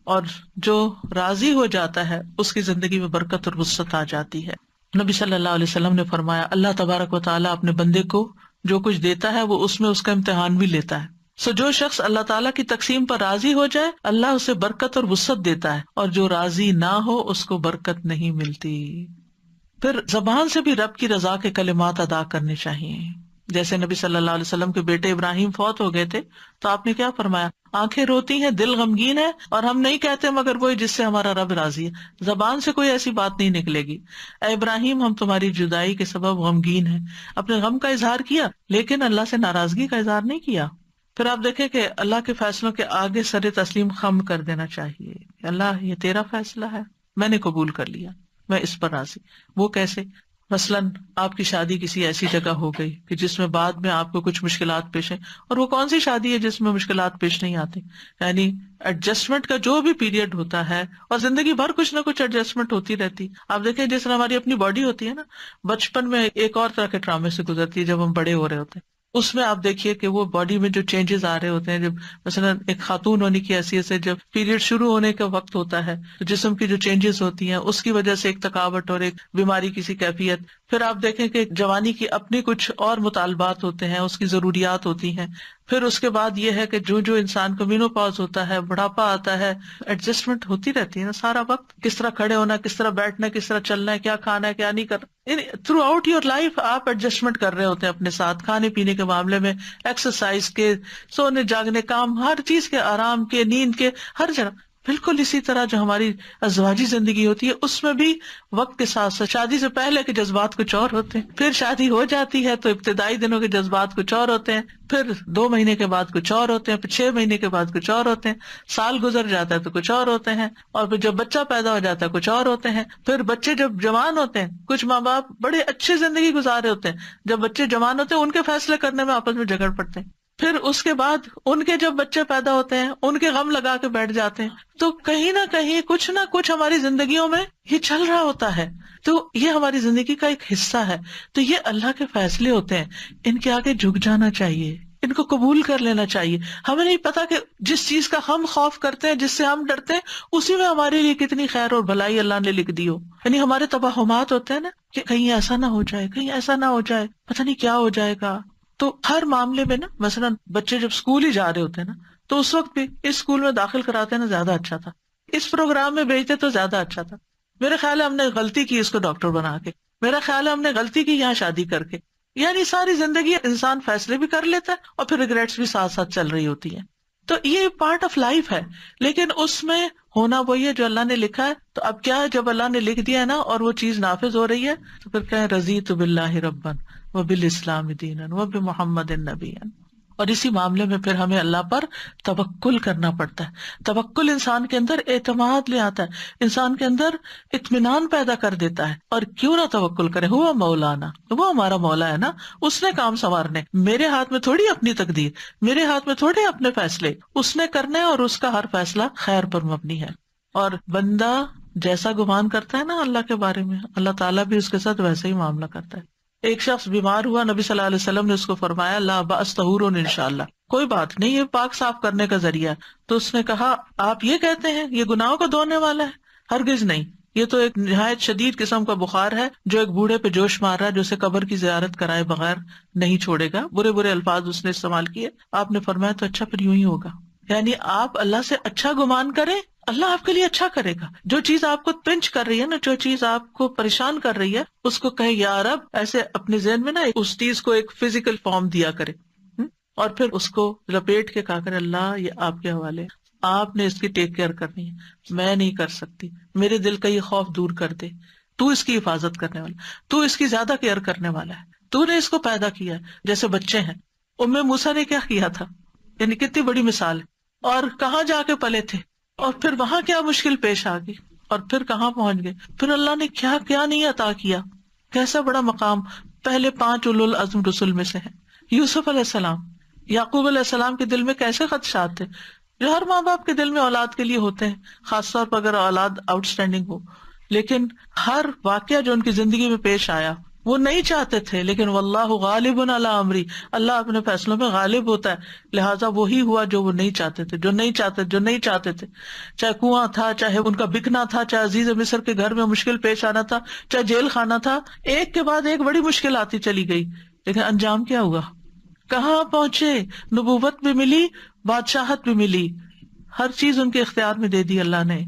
اور جو راضی ہو جاتا ہے اس کی زندگی میں برکت اور وسعت آ جاتی ہے۔ نبی صلی اللہ علیہ وسلم نے فرمایا اللہ تبارک و تعالیٰ اپنے بندے کو جو کچھ دیتا ہے وہ اس میں اس کا امتحان بھی لیتا ہے، سو جو شخص اللہ تعالیٰ کی تقسیم پر راضی ہو جائے اللہ اسے برکت اور وسعت دیتا ہے، اور جو راضی نہ ہو اس کو برکت نہیں ملتی۔ پھر زبان سے بھی رب کی رضا کے کلمات ادا کرنے چاہیے، جیسے نبی صلی اللہ علیہ وسلم کے بیٹے ابراہیم فوت ہو گئے تھے تو آپ نے کیا فرمایا، آنکھیں روتی ہیں دل غمگین ہے اور ہم نہیں کہتے مگر وہی جس سے ہمارا رب راضی ہے، زبان سے کوئی ایسی بات نہیں نکلے گی، اے ابراہیم ہم تمہاری جدائی کے سبب غمگین ہیں، اپنے غم کا اظہار کیا لیکن اللہ سے ناراضگی کا اظہار نہیں کیا۔ پھر آپ دیکھیں کہ اللہ کے فیصلوں کے آگے سر تسلیم خم کر دینا چاہیے، اللہ یہ تیرا فیصلہ ہے، میں نے قبول کر لیا، میں اس پر راضی۔ وہ کیسے؟ مثلاً آپ کی شادی کسی ایسی جگہ ہو گئی کہ جس میں بعد میں آپ کو کچھ مشکلات پیش ہیں، اور وہ کون سی شادی ہے جس میں مشکلات پیش نہیں آتی، یعنی ایڈجسٹمنٹ کا جو بھی پیریڈ ہوتا ہے، اور زندگی بھر کچھ نہ کچھ ایڈجسٹمنٹ ہوتی رہتی۔ آپ دیکھیں جس طرح ہماری اپنی باڈی ہوتی ہے نا، بچپن میں ایک اور طرح کے ٹرامے سے گزرتی ہے، جب ہم بڑے ہو رہے ہوتے ہیں اس میں آپ دیکھیے کہ وہ باڈی میں جو چینجز آ رہے ہوتے ہیں، جب مثلا ایک خاتون ہونے کی حیثیت سے جب پیریڈ شروع ہونے کا وقت ہوتا ہے تو جسم کی جو چینجز ہوتی ہیں اس کی وجہ سے ایک تھکاوٹ اور ایک بیماری کسی کیفیت، پھر آپ دیکھیں کہ جوانی کی اپنی کچھ اور مطالبات ہوتے ہیں، اس کی ضروریات ہوتی ہیں. پھر اس کے بعد یہ ہے کہ جو انسان کو مینوپاز ہوتا ہے، بڑھاپا آتا ہے، ایڈجسٹمنٹ ہوتی رہتی ہے نا سارا وقت. کس طرح کھڑے ہونا، کس طرح بیٹھنا، کس طرح چلنا ہے، کیا کھانا ہے، کیا نہیں کرنا. تھرو آؤٹ یور لائف آپ ایڈجسٹمنٹ کر رہے ہوتے ہیں اپنے ساتھ، کھانے پینے کے معاملے میں، ایکسرسائز کے، سونے جاگنے، کام، ہر چیز کے، آرام کے، نیند کے، ہر جگہ. بالکل اسی طرح جو ہماری ازواجی زندگی ہوتی ہے اس میں بھی وقت کے ساتھ ساتھ شادی سے پہلے کے جذبات کچھ اور ہوتے ہیں، پھر شادی ہو جاتی ہے تو ابتدائی دنوں کے جذبات کچھ اور ہوتے ہیں، پھر 2 مہینے کے بعد کچھ اور ہوتے ہیں، پھر 6 مہینے کے بعد کچھ اور ہوتے ہیں، سال گزر جاتا ہے تو کچھ اور ہوتے ہیں، اور پھر جب بچہ پیدا ہو جاتا ہے کچھ اور ہوتے ہیں. پھر بچے جب جوان ہوتے ہیں، کچھ ماں باپ بڑے اچھی زندگی گزارے ہوتے ہیں، جب بچے جوان ہوتے ہیں ان کے فیصلے کرنے میں آپس میں جھگڑ پڑتے ہیں. پھر اس کے بعد ان کے جب بچے پیدا ہوتے ہیں ان کے غم لگا کے بیٹھ جاتے ہیں. تو کہیں نہ کہیں کچھ نہ کچھ ہماری زندگیوں میں یہ چل رہا ہوتا ہے. تو یہ ہماری زندگی کا ایک حصہ ہے. تو یہ اللہ کے فیصلے ہوتے ہیں، ان کے آگے جھک جانا چاہیے، ان کو قبول کر لینا چاہیے. ہمیں نہیں پتا کہ جس چیز کا ہم خوف کرتے ہیں، جس سے ہم ڈرتے ہیں، اسی میں ہمارے لیے کتنی خیر اور بھلائی اللہ نے لکھ دی ہو. یعنی ہمارے توہمات ہوتے ہیں نا کہ کہیں ایسا نہ ہو جائے، کہیں ایسا نہ ہو جائے، پتہ نہیں کیا ہو جائے گا. تو ہر معاملے میں نا، مثلا بچے جب اسکول ہی جا رہے ہوتے ہیں نا، تو اس وقت بھی اس اسکول میں داخل کراتے نا زیادہ اچھا تھا، اس پروگرام میں بھیجتے تو زیادہ اچھا تھا، میرا خیال ہے ہم نے غلطی کی اس کو ڈاکٹر بنا کے، میرا خیال ہے ہم نے غلطی کی یہاں شادی کر کے. یعنی ساری زندگی انسان فیصلے بھی کر لیتا ہے اور پھر ریگریٹس بھی ساتھ ساتھ چل رہی ہوتی ہیں. تو یہ پارٹ آف لائف ہے، لیکن اس میں ہونا وہی ہے جو اللہ نے لکھا ہے. تو اب کیا ہے، جب اللہ نے لکھ دیا ہے نا اور وہ چیز نافذ ہو رہی ہے تو پھر کہیں رضیت باللہ ربا وبالاسلام دینا وبمحمد نبیا. اور اسی معاملے میں پھر ہمیں اللہ پر توکل کرنا پڑتا ہے. توکل انسان کے اندر اعتماد لے آتا ہے، انسان کے اندر اطمینان پیدا کر دیتا ہے. اور کیوں نہ توکل کرے، ہوا مولانا، وہ ہمارا مولا ہے نا، اس نے کام سنوارنے. میرے ہاتھ میں تھوڑی اپنی تقدیر، میرے ہاتھ میں تھوڑے اپنے فیصلے، اس نے کرنا ہے اور اس کا ہر فیصلہ خیر پر مبنی ہے. اور بندہ جیسا گمان کرتا ہے نا اللہ کے بارے میں، اللہ تعالیٰ بھی اس کے ساتھ ویسے ہی معاملہ کرتا ہے. ایک شخص بیمار ہوا، نبی صلی اللہ علیہ وسلم نے اس کو فرمایا لا باس طہور انشاءاللہ، کوئی بات نہیں، یہ پاک صاف کرنے کا ذریعہ. تو اس نے کہا آپ یہ کہتے ہیں یہ گناہوں کو دھونے والا ہے؟ ہرگز نہیں، یہ تو ایک نہایت شدید قسم کا بخار ہے جو ایک بوڑھے پہ جوش مار رہا ہے، جو اسے قبر کی زیارت کرائے بغیر نہیں چھوڑے گا. برے برے الفاظ اس نے استعمال کیے. آپ نے فرمایا تو اچھا پھر یوں ہی ہوگا. یعنی آپ اللہ سے اچھا گمان کریں، اللہ آپ کے لیے اچھا کرے گا. جو چیز آپ کو پنچ کر رہی ہے نا، جو چیز آپ کو پریشان کر رہی ہے، اس کو کہیں یا رب، ایسے اپنے ذہن میں نا اس چیز کو ایک فزیکل فارم دیا کرے، اور پھر اس کو لپیٹ کے کہا کرے اللہ یہ آپ کے حوالے، آپ نے اس کی ٹیک کیئر کرنی ہے، میں نہیں کر سکتی، میرے دل کا یہ خوف دور کر دے، تو اس کی حفاظت کرنے والا، تو اس کی زیادہ کیئر کرنے والا ہے، تو نے اس کو پیدا کیا ہے. جیسے بچے ہیں، موسیٰ نے کیا کیا تھا، یعنی کتنی بڑی مثال ہے. اور کہاں جا کے پلے تھے، اور پھر وہاں کیا مشکل پیش آ گئی، اور پھر کہاں پہنچ گئے، پھر اللہ نے کیا کیا نہیں عطا کیا، کیسا بڑا مقام. پہلے 5 اولو العزم رسول میں سے ہیں. یوسف علیہ السلام، یعقوب علیہ السلام کے دل میں کیسے خدشات تھے، جو ہر ماں باپ کے دل میں اولاد کے لیے ہوتے ہیں، خاص طور پر اگر اولاد آؤٹ اسٹینڈنگ ہو. لیکن ہر واقعہ جو ان کی زندگی میں پیش آیا وہ نہیں چاہتے تھے، لیکن واللہ غالب علی امری، اللہ اپنے فیصلوں میں غالب ہوتا ہے. لہٰذا وہی ہوا جو وہ نہیں چاہتے تھے، جو نہیں چاہتے تھے. چاہے کنواں تھا، چاہے ان کا بکنا تھا، چاہے عزیز مصر کے گھر میں مشکل پیش آنا تھا، چاہے جیل خانہ تھا، ایک کے بعد ایک بڑی مشکل آتی چلی گئی. لیکن انجام کیا ہوا، کہاں پہنچے، نبوت بھی ملی، بادشاہت بھی ملی، ہر چیز ان کے اختیار میں دے دی اللہ نے.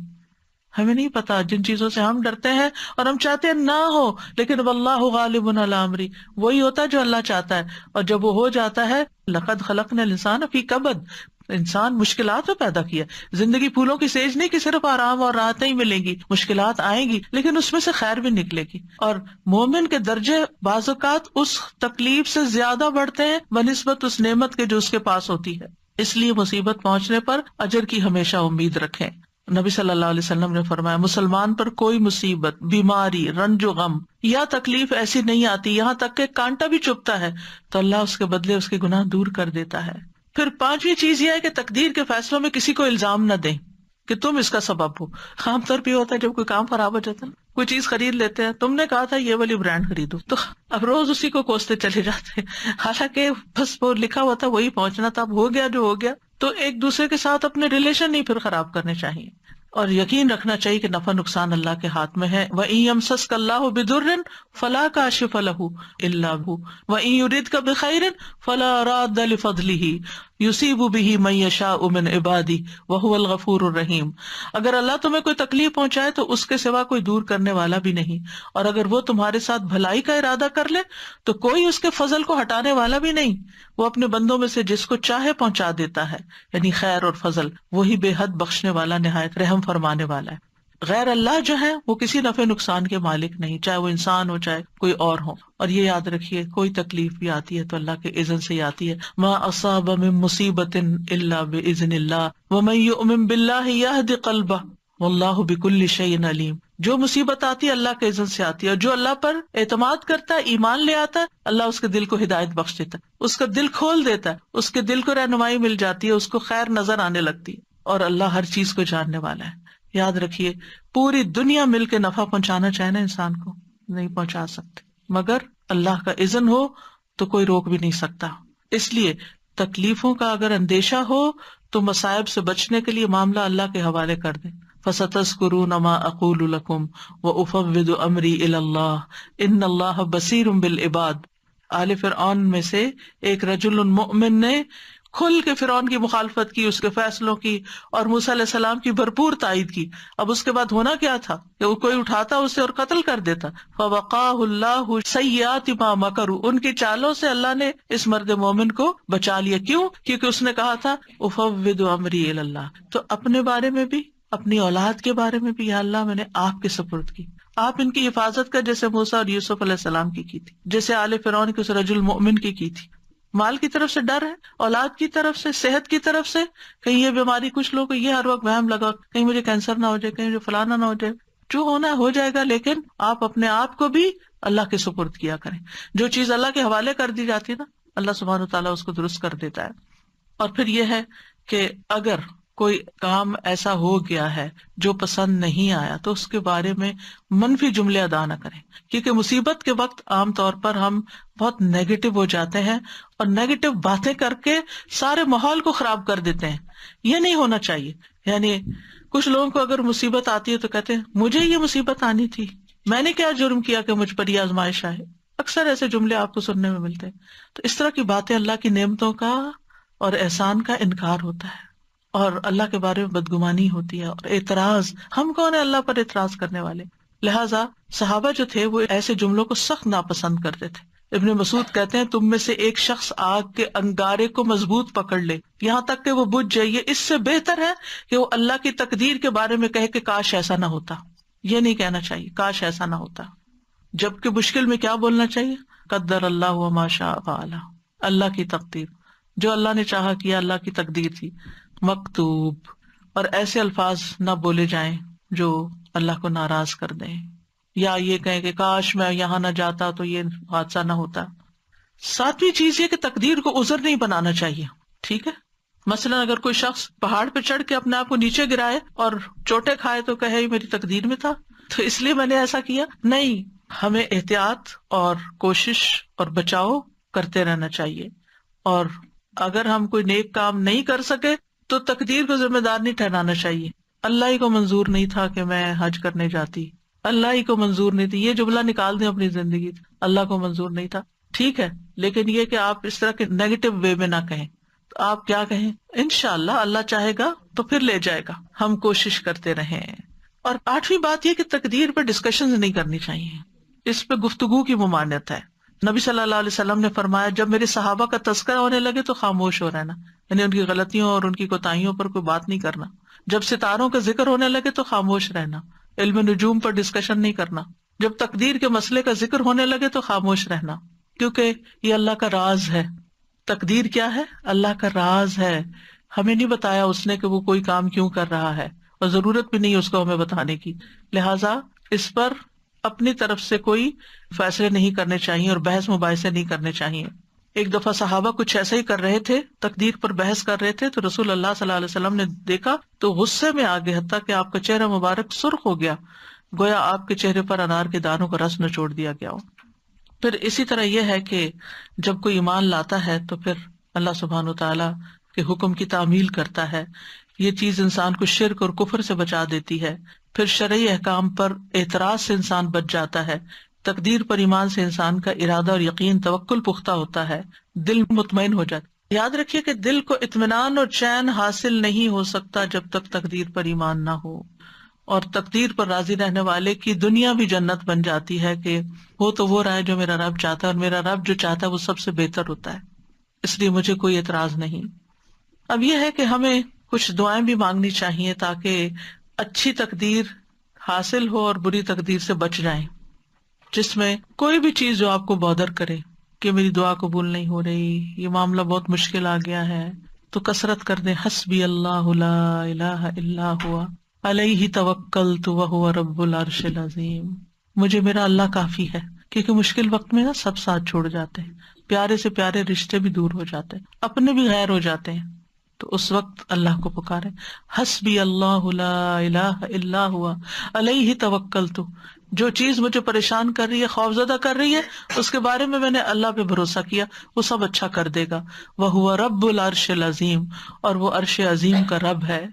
ہمیں نہیں پتا جن چیزوں سے ہم ڈرتے ہیں اور ہم چاہتے ہیں نہ ہو، لیکن واللہ غالب علی امری، وہی ہوتا ہے جو اللہ چاہتا ہے. اور جب وہ ہو جاتا ہے، لقد خلقنا الانسان فی کبد، انسان مشکلات میں پیدا کیا. زندگی پھولوں کی سیج نہیں کہ صرف آرام اور راحتیں ہی ملیں گی، مشکلات آئیں گی لیکن اس میں سے خیر بھی نکلے گی. اور مومن کے درجے بعض اوقات اس تکلیف سے زیادہ بڑھتے ہیں بنسبت اس نعمت کے جو اس کے پاس ہوتی ہے. اس لیے مصیبت پہنچنے پر اجر کی ہمیشہ امید رکھیں. نبی صلی اللہ علیہ وسلم نے فرمایا مسلمان پر کوئی مصیبت، بیماری، رنج و غم یا تکلیف ایسی نہیں آتی یہاں تک کہ کانٹا بھی چبھتا ہے تو اللہ اس کے بدلے اس کے گناہ دور کر دیتا ہے. پھر 5ویں چیز یہ ہے کہ تقدیر کے فیصلوں میں کسی کو الزام نہ دیں کہ تم اس کا سبب ہو. عام طور پہ ہوتا ہے جب کوئی کام خراب ہو جاتا ہے، کوئی چیز خرید لیتے ہیں، تم نے کہا تھا یہ والی برانڈ خریدو، تو اب روز اسی کو کوستے چلے جاتے ہیں، حالانکہ بس وہ لکھا ہوا تھا وہی پہنچنا تھا، اب ہو گیا جو ہو گیا. تو ایک دوسرے کے ساتھ اپنے ریلیشن نہیں پھر خراب کرنے چاہیے. اور یقین رکھنا چاہیے کہ نفع نقصان اللہ کے ہاتھ میں ہے. وَإِن يَمْسَسْكَ اللَّهُ بِضُرٍّ فَلَا كَاشِفَ لَهُ إِلَّا هُوَ وَإِن يُرِدْكَ بِخَيْرٍ فَلَا رَادَّ لِفَضْلِهِ يُصِيبُ بِهِ مَن يَشَاءُ مِنْ عِبَادِهِ وَهُوَ الْغَفُورُ الرَّحِيمُ. اگر اللہ تمہیں کوئی تکلیف پہنچائے تو اس کے سوا کوئی دور کرنے والا بھی نہیں، اور اگر وہ تمہارے ساتھ بھلائی کا ارادہ کر لے تو کوئی اس کے فضل کو ہٹانے والا بھی نہیں. وہ اپنے بندوں میں سے جس کو چاہے پہنچا دیتا ہے، یعنی خیر اور فضل. وہی بے حد بخشنے والا، نہایت رحم فرمانے والا ہے. غیر اللہ جو ہے وہ کسی نفع نقصان کے مالک نہیں، چاہے وہ انسان ہو چاہے کوئی اور ہو. اور یہ یاد رکھیے کوئی تکلیف بھی آتی ہے تو اللہ کے اذن سے ہی آتی ہے. ما اصاب من مصیبت الا باذن اللہ ومن یؤمن باللہ یہد قلبہ واللہ بکل شیء علیم. جو مصیبت آتی ہے اللہ کے اذن سے آتی ہے، اور جو اللہ پر اعتماد کرتا ہے، ایمان لے آتا ہے، اللہ اس کے دل کو ہدایت بخش دیتا ہے، اس کا دل کھول دیتا ہے، اس کے دل کو رہنمائی مل جاتی ہے، اس کو خیر نظر آنے لگتی ہے. اور اللہ ہر چیز کو جاننے والا ہے. یاد رکھیے پوری دنیا مل کے نفع پہنچانا چاہے نا انسان کو، نہیں پہنچا سکتے، مگر اللہ کا اذن ہو تو کوئی روک بھی نہیں سکتا. اس لیے تکلیفوں کا اگر اندیشہ ہو تو مصائب سے بچنے کے لیے معاملہ اللہ کے حوالے کر دیں. فَسَتَذْكُرُونَ مَا أَقُولُ لَكُمْ وَأُفَوِّضُ أَمْرِي إِلَى اللَّهِ إِنَّ اللَّهَ بَصِيرٌ بِالْعِبَادِ. آل فرعون میں سے ایک رجل مؤمن نے کھل کے فرعون کی مخالفت کی، اس کے فیصلوں کی، اور موسیٰ علیہ السلام کی بھرپور تائید کی. اب اس کے بعد ہونا کیا تھا کہ وہ کوئی اٹھاتا اسے اور قتل کر دیتا. فَوَقَاهُ اللَّهُ سَيِّئَاتِ مَا مَكَرُوا. ان کی چالوں سے اللہ نے اس مرد مومن کو بچا لیا. کیوں؟ کیونکہ اس نے کہا تھا اُفَوِّضُ أَمْرِي إِلَى اللَّهِ. تو اپنے بارے میں بھی، اپنی اولاد کے بارے میں بھی، یا اللہ میں نے آپ کے سپرد کی، آپ ان کی حفاظت کر، جیسے موسیٰ اور یوسف علیہ السلام کی تھی، جیسے آل فرعون کے اس رجل مؤمن کی تھی. مال کی طرف سے ڈر ہے، اولاد کی طرف سے، صحت کی طرف سے، کہیں یہ بیماری، کچھ لوگ یہ ہر وقت وہم لگا کہیں مجھے کینسر نہ ہو جائے، کہیں مجھے فلانا نہ ہو جائے. جو ہونا ہے ہو جائے گا، لیکن آپ اپنے آپ کو بھی اللہ کے سپرد کیا کریں. جو چیز اللہ کے حوالے کر دی جاتی ہے نا، اللہ سبحانہ وتعالیٰ اس کو درست کر دیتا ہے. اور پھر یہ ہے کہ اگر کوئی کام ایسا ہو گیا ہے جو پسند نہیں آیا تو اس کے بارے میں منفی جملے ادا نہ کریں، کیونکہ مصیبت کے وقت عام طور پر ہم بہت نیگیٹو ہو جاتے ہیں اور نیگیٹو باتیں کر کے سارے ماحول کو خراب کر دیتے ہیں. یہ نہیں ہونا چاہیے. یعنی کچھ لوگوں کو اگر مصیبت آتی ہے تو کہتے ہیں مجھے یہ مصیبت آنی تھی، میں نے کیا جرم کیا کہ مجھ پر یہ آزمائش آئے. اکثر ایسے جملے آپ کو سننے میں ملتے ہیں. تو اس طرح کی باتیں اللہ کی نعمتوں کا اور احسان کا انکار ہوتا ہے، اور اللہ کے بارے میں بدگمانی ہوتی ہے اور اعتراض. ہم کون ہیں اللہ پر اعتراض کرنے والے؟ لہٰذا صحابہ جو تھے وہ ایسے جملوں کو سخت ناپسند کرتے تھے. ابن مسعود کہتے ہیں تم میں سے ایک شخص آگ کے انگارے کو مضبوط پکڑ لے یہاں تک کہ وہ بجھ جائے، یہ اس سے بہتر ہے کہ وہ اللہ کی تقدیر کے بارے میں کہے کہ کاش ایسا نہ ہوتا. یہ نہیں کہنا چاہیے کاش ایسا نہ ہوتا، جبکہ مشکل میں کیا بولنا چاہیے؟ قدر اللہ وما شاء فعل. اللہ کی تقدیر، جو اللہ نے چاہا کیا، اللہ کی تقدیر تھی. مکتوب. اور ایسے الفاظ نہ بولے جائیں جو اللہ کو ناراض کر دیں، یا یہ کہیں کہ کاش میں یہاں نہ جاتا تو یہ حادثہ نہ ہوتا. ساتویں چیز یہ کہ تقدیر کو عذر نہیں بنانا چاہیے. ٹھیک ہے، مثلا اگر کوئی شخص پہاڑ پہ چڑھ کے اپنے آپ کو نیچے گرائے اور چوٹیں کھائے تو کہے یہ میری تقدیر میں تھا تو اس لیے میں نے ایسا کیا. نہیں، ہمیں احتیاط اور کوشش اور بچاؤ کرتے رہنا چاہیے. اور اگر ہم کوئی نیک کام نہیں کر سکے تو تقدیر کو ذمہ دار نہیں ٹھہرانا چاہیے. اللہ ہی کو منظور نہیں تھا کہ میں حج کرنے جاتی، اللہ ہی کو منظور نہیں تھی. یہ جملہ نکال دیں اپنی زندگی سے، اللہ کو منظور نہیں تھا. ٹھیک ہے، لیکن یہ کہ آپ اس طرح کے نیگیٹو وے میں نہ کہیں. تو آپ کیا کہیں؟ انشاءاللہ اللہ چاہے گا تو پھر لے جائے گا، ہم کوشش کرتے رہیں. اور آٹھویں بات یہ کہ تقدیر پہ ڈسکشن نہیں کرنی چاہیے، اس پہ گفتگو کی ممانعت ہے. نبی صلی اللہ علیہ وسلم نے فرمایا جب میرے صحابہ کا تذکرہ ہونے لگے تو خاموش ہو رہنا، یعنی ان کی غلطیوں اور ان کی کوتاہیوں پر کوئی بات نہیں کرنا. جب ستاروں کا ذکر ہونے لگے تو خاموش رہنا، علم نجوم پر ڈسکشن نہیں کرنا. جب تقدیر کے مسئلے کا ذکر ہونے لگے تو خاموش رہنا، کیونکہ یہ اللہ کا راز ہے. تقدیر کیا ہے؟ اللہ کا راز ہے. ہمیں نہیں بتایا اس نے کہ وہ کوئی کام کیوں کر رہا ہے، اور ضرورت بھی نہیں اس کو ہمیں بتانے کی. لہٰذا اس پر اپنی طرف سے کوئی فیصلے نہیں کرنے چاہیے اور بحث مباحثے نہیں کرنے چاہیے. ایک دفعہ صحابہ کچھ ایسا ہی کر رہے تھے، تقدیر پر بحث کر رہے تھے، تو رسول اللہ صلی اللہ علیہ وسلم نے دیکھا تو غصے میں آ گئے، حتیٰ کہ آپ کا چہرہ مبارک سرخ ہو گیا، گویا آپ کے چہرے پر انار کے دانوں کا رس نچوڑ دیا گیا ہو. پھر اسی طرح یہ ہے کہ جب کوئی ایمان لاتا ہے تو پھر اللہ سبحانہ وتعالیٰ کے حکم کی تعمیل کرتا ہے. یہ چیز انسان کو شرک اور کفر سے بچا دیتی ہے. پھر شرعی احکام پر اعتراض سے انسان بچ جاتا ہے. تقدیر پر ایمان سے انسان کا ارادہ اور یقین توکل پختہ ہوتا ہے، دل مطمئن ہو جاتا ہے. یاد رکھیے کہ دل کو اطمینان اور چین حاصل نہیں ہو سکتا جب تک تقدیر پر ایمان نہ ہو. اور تقدیر پر راضی رہنے والے کی دنیا بھی جنت بن جاتی ہے کہ وہ تو وہ رہا ہے جو میرا رب چاہتا ہے، اور میرا رب جو چاہتا ہے وہ سب سے بہتر ہوتا ہے، اس لیے مجھے کوئی اعتراض نہیں. اب یہ ہے کہ ہمیں کچھ دعائیں بھی مانگنی چاہیے تاکہ اچھی تقدیر حاصل ہو اور بری تقدیر سے بچ جائیں، جس میں کوئی بھی چیز جو آپ کو بودر کرے کہ میری دعا قبول نہیں ہو رہی، یہ معاملہ بہت مشکل آ گیا ہے، تو کثرت کر دیں حسبی اللہ لا الہ الا ہوا علیہ توکلت وہو رب العرش العظیم. مجھے میرا اللہ کافی ہے، کیونکہ مشکل وقت میں نا سب ساتھ چھوڑ جاتے ہیں، پیارے سے پیارے رشتے بھی دور ہو جاتے ہیں، اپنے بھی غیر ہو جاتے ہیں، تو اس وقت اللہ کو پکارے حسبی اللہ لا الہ الا ہوا علیہ توکلت. جو چیز مجھے پریشان کر رہی ہے، خوفزدہ کر رہی ہے، اس کے بارے میں نے اللہ پہ بھروسہ کیا، وہ سب اچھا کر دے گا. وہو رب العرش العظیم، اور وہ عرش عظیم کا رب ہے.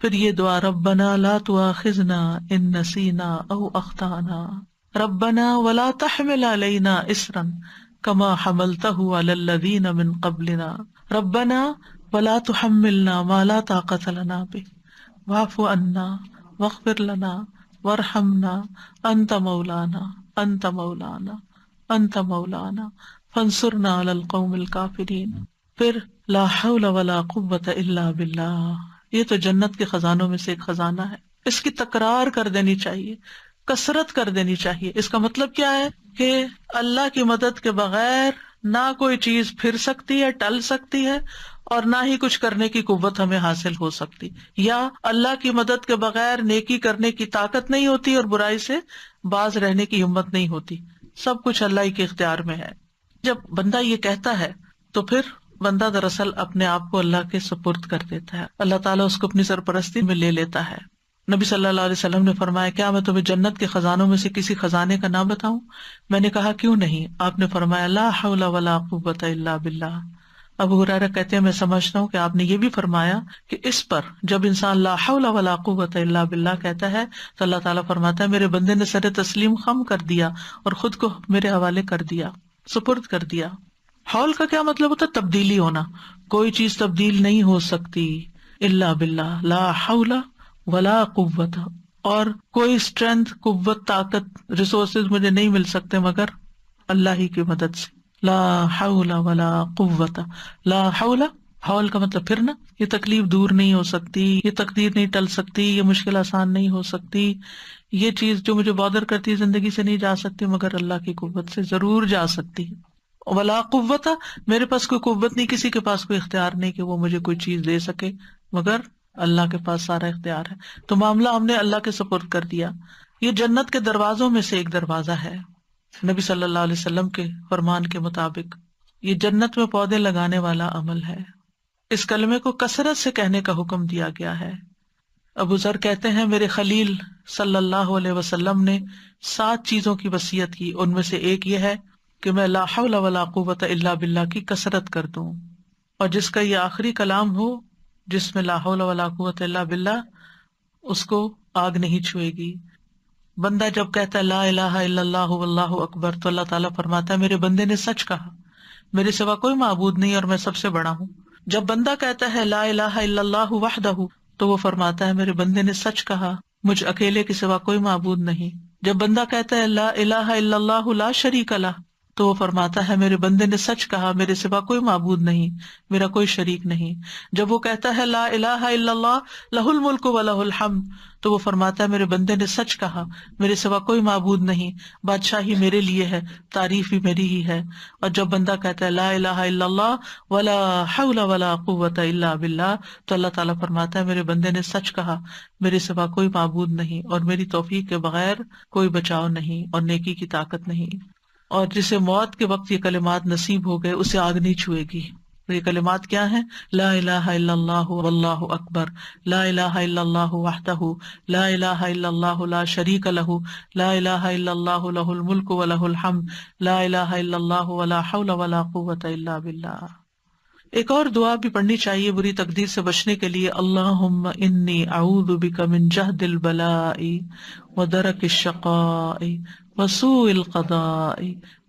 پھر یہ دعا ربنا لا تؤاخذنا ان نسینا او اخطانا ربنا ولا تحمل علینا اصرا کما حملته علی الذین من قبلنا ربنا ولا تحملنا ما لا طاقت لنا به واعف عنا واغفر لنا وارحمنا انت مولانا انت مولانا انت مولانا فانصرنا علی القوم الکافرین. پھر لا حول ولا قوت الا باللہ، یہ تو جنت کے خزانوں میں سے ایک خزانہ ہے، اس کی تکرار کر دینی چاہیے، کثرت کر دینی چاہیے. اس کا مطلب کیا ہے کہ اللہ کی مدد کے بغیر نہ کوئی چیز پھر سکتی ہے، ٹل سکتی ہے، اور نہ ہی کچھ کرنے کی قوت ہمیں حاصل ہو سکتی، یا اللہ کی مدد کے بغیر نیکی کرنے کی طاقت نہیں ہوتی اور برائی سے باز رہنے کی ہمت نہیں ہوتی. سب کچھ اللہ ہی کے اختیار میں ہے. جب بندہ یہ کہتا ہے تو پھر بندہ دراصل اپنے آپ کو اللہ کے سپرد کر دیتا ہے، اللہ تعالیٰ اس کو اپنی سرپرستی میں لے لیتا ہے. نبی صلی اللہ علیہ وسلم نے فرمایا کیا میں تمہیں جنت کے خزانوں میں سے کسی خزانے کا نام بتاؤں؟ میں نے کہا کیوں نہیں؟ آپ نے فرمایا لا حول ولا قوت الا باللہ. ابو ہریرہ کہتے ہیں میں سمجھتا ہوں کہ آپ نے یہ بھی فرمایا کہ اس پر جب انسان لا حول ولا قوت الا باللہ کہتا ہے تو اللہ تعالیٰ فرماتا ہے میرے بندے نے سر تسلیم خم کر دیا اور خود کو میرے حوالے کر دیا، سپرد کر دیا. حول کا کیا مطلب ہوتا ہے؟ تبدیلی ہونا. کوئی چیز تبدیل نہیں ہو سکتی الا باللہ، لا حول ولا قوت، اور کوئی اسٹرینتھ، قوت، طاقت، ریسورسز مجھے نہیں مل سکتے مگر اللہ ہی کی مدد سے. لا حول ولا قوت، لا حول، حول کا مطلب پھرنا. یہ تکلیف دور نہیں ہو سکتی، یہ تقدیر نہیں ٹل سکتی، یہ مشکل آسان نہیں ہو سکتی، یہ چیز جو مجھے بادر کرتی زندگی سے نہیں جا سکتی مگر اللہ کی قوت سے ضرور جا سکتی ہے. ولا قوت، میرے پاس کوئی قوت نہیں، کسی کے پاس کوئی اختیار نہیں کہ وہ مجھے کوئی چیز دے سکے مگر اللہ کے پاس سارا اختیار ہے. تو معاملہ ہم نے اللہ کے سپرد کر دیا. یہ جنت کے دروازوں میں سے ایک دروازہ ہے. نبی صلی اللہ علیہ وسلم کے فرمان کے مطابق یہ جنت میں پودے لگانے والا عمل ہے. اس کلمے کو کثرت سے کہنے کا حکم دیا گیا ہے. ابو ذر کہتے ہیں میرے خلیل صلی اللہ علیہ وسلم نے 7 چیزوں کی وصیت کی، ان میں سے ایک یہ ہے کہ میں لا حول ولا قوت الا باللہ کی کثرت کر دوں، اور جس کا یہ آخری کلام ہو جس میں لا حول ولا قوت الا باللہ، اس کو آگ نہیں چھوئے گی. بندہ جب کہتا ہے لا الہ الا اللہ واللہ اکبر تو اللہ تعالیٰ فرماتا ہے میرے بندے نے سچ کہا، میرے سوا کوئی معبود نہیں اور میں سب سے بڑا ہوں. جب بندہ کہتا ہے لا الہ الا اللہ وحدہ تو وہ فرماتا ہے میرے بندے نے سچ کہا، مجھ اکیلے کے سوا کوئی معبود نہیں. جب بندہ کہتا ہے لا الہ الا اللہ لا شریک لہ تو وہ فرماتا ہے میرے بندے نے سچ کہا، میرے سوا کوئی معبود نہیں، میرا کوئی شریک نہیں. جب وہ کہتا ہے لا الہ الا اللہ لہ الملک و لہ الحمد تو وہ فرماتا ہے میرے بندے نے سچ کہا، میرے سوا کوئی معبود نہیں، بادشاہی میرے لیے ہے، تعریف بھی میری ہی ہے. اور جب بندہ کہتا ہے لا الہ الا اللہ ولا حول ولا قوت الا باللہ تو اللہ تعالیٰ فرماتا ہے میرے بندے نے سچ کہا، میرے سوا کوئی معبود نہیں اور میری توفیق کے بغیر کوئی بچاؤ نہیں اور نیکی کی طاقت نہیں. اور جسے موت کے وقت یہ کلمات نصیب ہو گئے اسے آگ نہیں چھوئے گی. یہ کلمات کیا ہیں؟ لا الہ الا اللہ واللہ اکبر، لا الہ الا اللہ وحدہ، لا الہ الا اللہ لا شریک لہ، لا الہ الا اللہ لہ الملک و لہ الحمد، لا الہ الا اللہ ولا حول ولا قوت الا باللہ. ایک اور دعا بھی پڑھنی چاہیے بری تقدیر سے بچنے کے لیے، اللہم انی اعوذ بک من جہد البلاء ودرک الشقاء وسوء القضاء